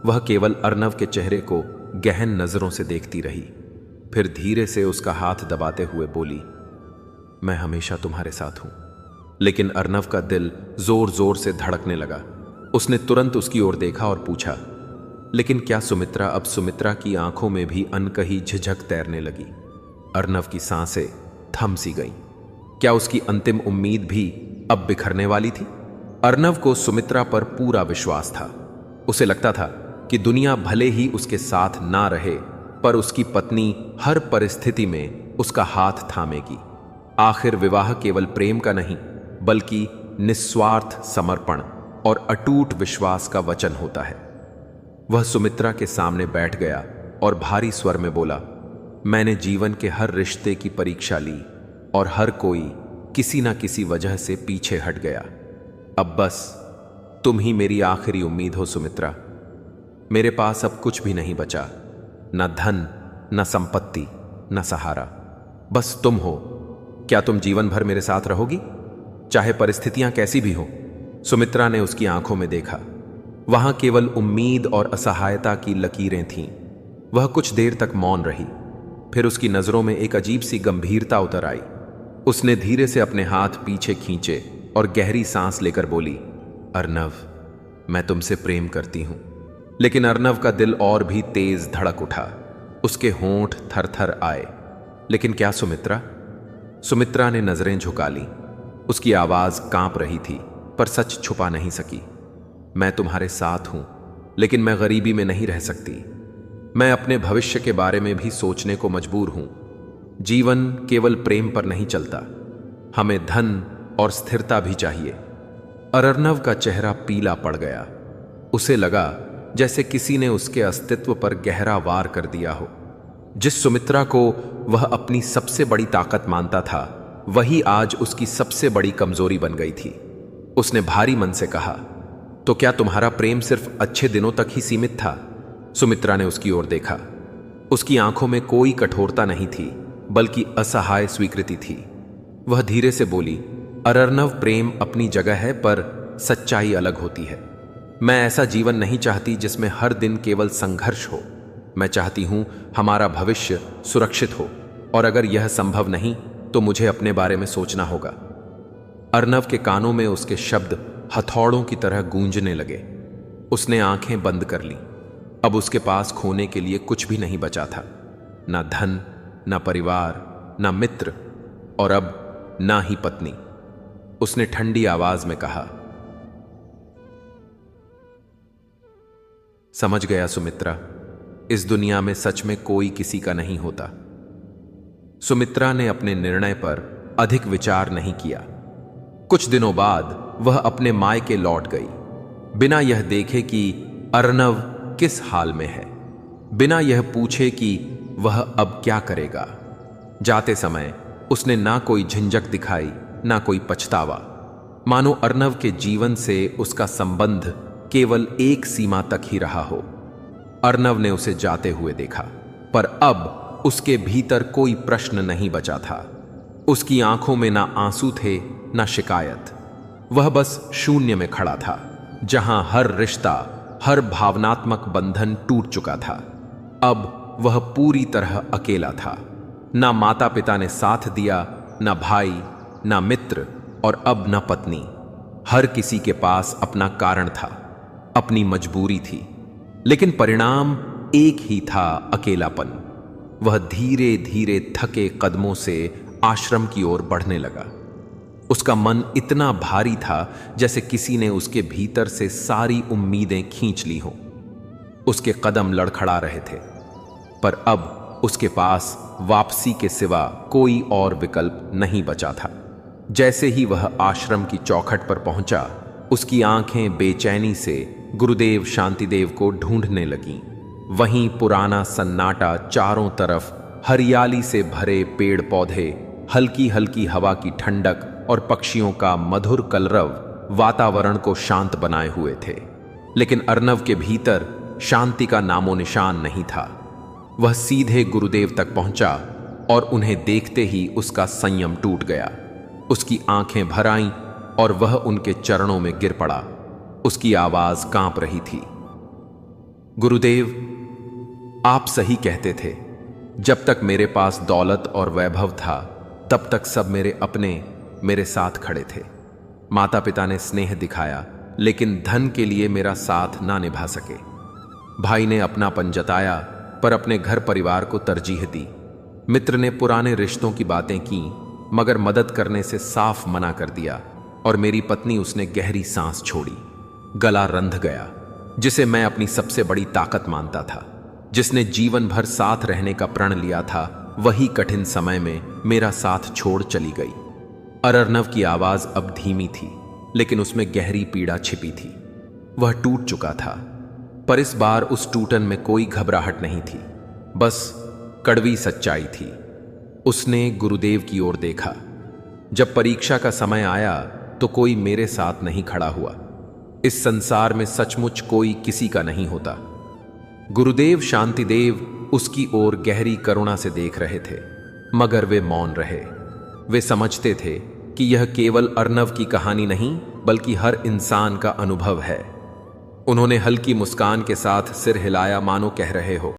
वह केवल अर्नव के चेहरे को गहन नजरों से देखती रही। फिर धीरे से उसका हाथ दबाते हुए बोली, मैं हमेशा तुम्हारे साथ हूं। लेकिन अर्नव का दिल जोर जोर से धड़कने लगा। उसने तुरंत उसकी ओर देखा और पूछा, लेकिन क्या सुमित्रा? अब सुमित्रा की आंखों में भी अनकही झिझक तैरने लगी। अर्नव की सांसें थम सी गईं। क्या उसकी अंतिम उम्मीद भी अब बिखरने वाली थी? अर्नव को सुमित्रा पर पूरा विश्वास था। उसे लगता था कि दुनिया भले ही उसके साथ ना रहे, पर उसकी पत्नी हर परिस्थिति में उसका हाथ थामेगी। आखिर विवाह केवल प्रेम का नहीं, बल्कि निस्वार्थ समर्पण और अटूट विश्वास का वचन होता है। वह सुमित्रा के सामने बैठ गया और भारी स्वर में बोला, मैंने जीवन के हर रिश्ते की परीक्षा ली और हर कोई किसी ना किसी वजह से पीछे हट गया। अब बस तुम ही मेरी आखिरी उम्मीद हो सुमित्रा। मेरे पास अब कुछ भी नहीं बचा, न धन, न संपत्ति, न सहारा, बस तुम हो। क्या तुम जीवन भर मेरे साथ रहोगी, चाहे परिस्थितियां कैसी भी हो? सुमित्रा ने उसकी आंखों में देखा। वहां केवल उम्मीद और असहायता की लकीरें थीं। वह कुछ देर तक मौन रही, फिर उसकी नजरों में एक अजीब सी गंभीरता उतर आई। उसने धीरे से अपने हाथ पीछे खींचे और गहरी सांस लेकर बोली, अर्नव, मैं तुमसे प्रेम करती हूं। लेकिन अर्नव का दिल और भी तेज धड़क उठा। उसके होंठ थरथर आए। लेकिन क्या सुमित्रा? सुमित्रा ने नजरें झुका ली। उसकी आवाज कांप रही थी, पर सच छुपा नहीं सकी। मैं तुम्हारे साथ हूं, लेकिन मैं गरीबी में नहीं रह सकती। मैं अपने भविष्य के बारे में भी सोचने को मजबूर हूं। जीवन केवल प्रेम पर नहीं चलता, हमें धन और स्थिरता भी चाहिए। अर्नव का चेहरा पीला पड़ गया। उसे लगा जैसे किसी ने उसके अस्तित्व पर गहरा वार कर दिया हो। जिस सुमित्रा को वह अपनी सबसे बड़ी ताकत मानता था, वही आज उसकी सबसे बड़ी कमजोरी बन गई थी। उसने भारी मन से कहा, तो क्या तुम्हारा प्रेम सिर्फ अच्छे दिनों तक ही सीमित था? सुमित्रा ने उसकी ओर देखा। उसकी आंखों में कोई कठोरता नहीं थी, बल्कि असहाय स्वीकृति थी। वह धीरे से बोली, अर्नव, प्रेम अपनी जगह है, पर सच्चाई अलग होती है। मैं ऐसा जीवन नहीं चाहती जिसमें हर दिन केवल संघर्ष हो। मैं चाहती हूं हमारा भविष्य सुरक्षित हो, और अगर यह संभव नहीं तो मुझे अपने बारे में सोचना होगा। अर्नव के कानों में उसके शब्द हथौड़ों की तरह गूंजने लगे। उसने आंखें बंद कर लीं। अब उसके पास खोने के लिए कुछ भी नहीं बचा था, ना धन, ना परिवार, ना मित्र, और अब ना ही पत्नी। उसने ठंडी आवाज में कहा, समझ गया सुमित्रा, इस दुनिया में सच में कोई किसी का नहीं होता। सुमित्रा ने अपने निर्णय पर अधिक विचार नहीं किया। कुछ दिनों बाद वह अपने मायके लौट गई, बिना यह देखे कि अर्नव किस हाल में है, बिना यह पूछे कि वह अब क्या करेगा। जाते समय उसने ना कोई झिंझक दिखाई, ना कोई पछतावा, मानो अर्नव के जीवन से उसका संबंध केवल एक सीमा तक ही रहा हो। अर्नव ने उसे जाते हुए देखा, पर अब उसके भीतर कोई प्रश्न नहीं बचा था। उसकी आंखों में ना आंसू थे, ना शिकायत। वह बस शून्य में खड़ा था, जहां हर रिश्ता, हर भावनात्मक बंधन टूट चुका था। अब वह पूरी तरह अकेला था। ना माता पिता ने साथ दिया, ना भाई, ना मित्र, और अब ना पत्नी। हर किसी के पास अपना कारण था, अपनी मजबूरी थी, लेकिन परिणाम एक ही था, अकेलापन। वह धीरे धीरे थके कदमों से आश्रम की ओर बढ़ने लगा। उसका मन इतना भारी था जैसे किसी ने उसके भीतर से सारी उम्मीदें खींच ली हों। उसके कदम लड़खड़ा रहे थे, पर अब उसके पास वापसी के सिवा कोई और विकल्प नहीं बचा था। जैसे ही वह आश्रम की चौखट पर पहुंचा, उसकी आंखें बेचैनी से गुरुदेव शांतिदेव को ढूंढने लगीं। वहीं पुराना सन्नाटा, चारों तरफ हरियाली से भरे पेड़ पौधे, हल्की हल्की हवा की ठंडक और पक्षियों का मधुर कलरव वातावरण को शांत बनाए हुए थे। लेकिन अर्नव के भीतर शांति का नामो निशान नहीं था। वह सीधे गुरुदेव तक पहुंचा और उन्हें देखते ही उसका संयम टूट गया। उसकी आंखें भर आईं और वह उनके चरणों में गिर पड़ा। उसकी आवाज कांप रही थी, गुरुदेव, आप सही कहते थे। जब तक मेरे पास दौलत और वैभव था, तब तक सब मेरे अपने मेरे साथ खड़े थे। माता पिता ने स्नेह दिखाया, लेकिन धन के लिए मेरा साथ ना निभा सके। भाई ने अपनापन जताया, पर अपने घर परिवार को तरजीह दी। मित्र ने पुराने रिश्तों की बातें की, मगर मदद करने से साफ मना कर दिया। और मेरी पत्नी, उसने गहरी सांस छोड़ी। गला रंध गया। जिसे मैं अपनी सबसे बड़ी ताकत मानता था, जिसने जीवन भर साथ रहने का प्रण लिया था, वही कठिन समय में मेरा साथ छोड़ चली गई। अर्नव की आवाज अब धीमी थी, लेकिन उसमें गहरी पीड़ा छिपी थी। वह टूट चुका था, पर इस बार उस टूटन में कोई घबराहट नहीं थी, बस कड़वी सच्चाई थी। उसने गुरुदेव की ओर देखा। जब परीक्षा का समय आया तो कोई मेरे साथ नहीं खड़ा हुआ। इस संसार में सचमुच कोई किसी का नहीं होता। गुरुदेव शांतिदेव उसकी ओर गहरी करुणा से देख रहे थे, मगर वे मौन रहे। वे समझते थे कि यह केवल अर्नव की कहानी नहीं, बल्कि हर इंसान का अनुभव है। उन्होंने हल्की मुस्कान के साथ सिर हिलाया, मानो कह रहे हो,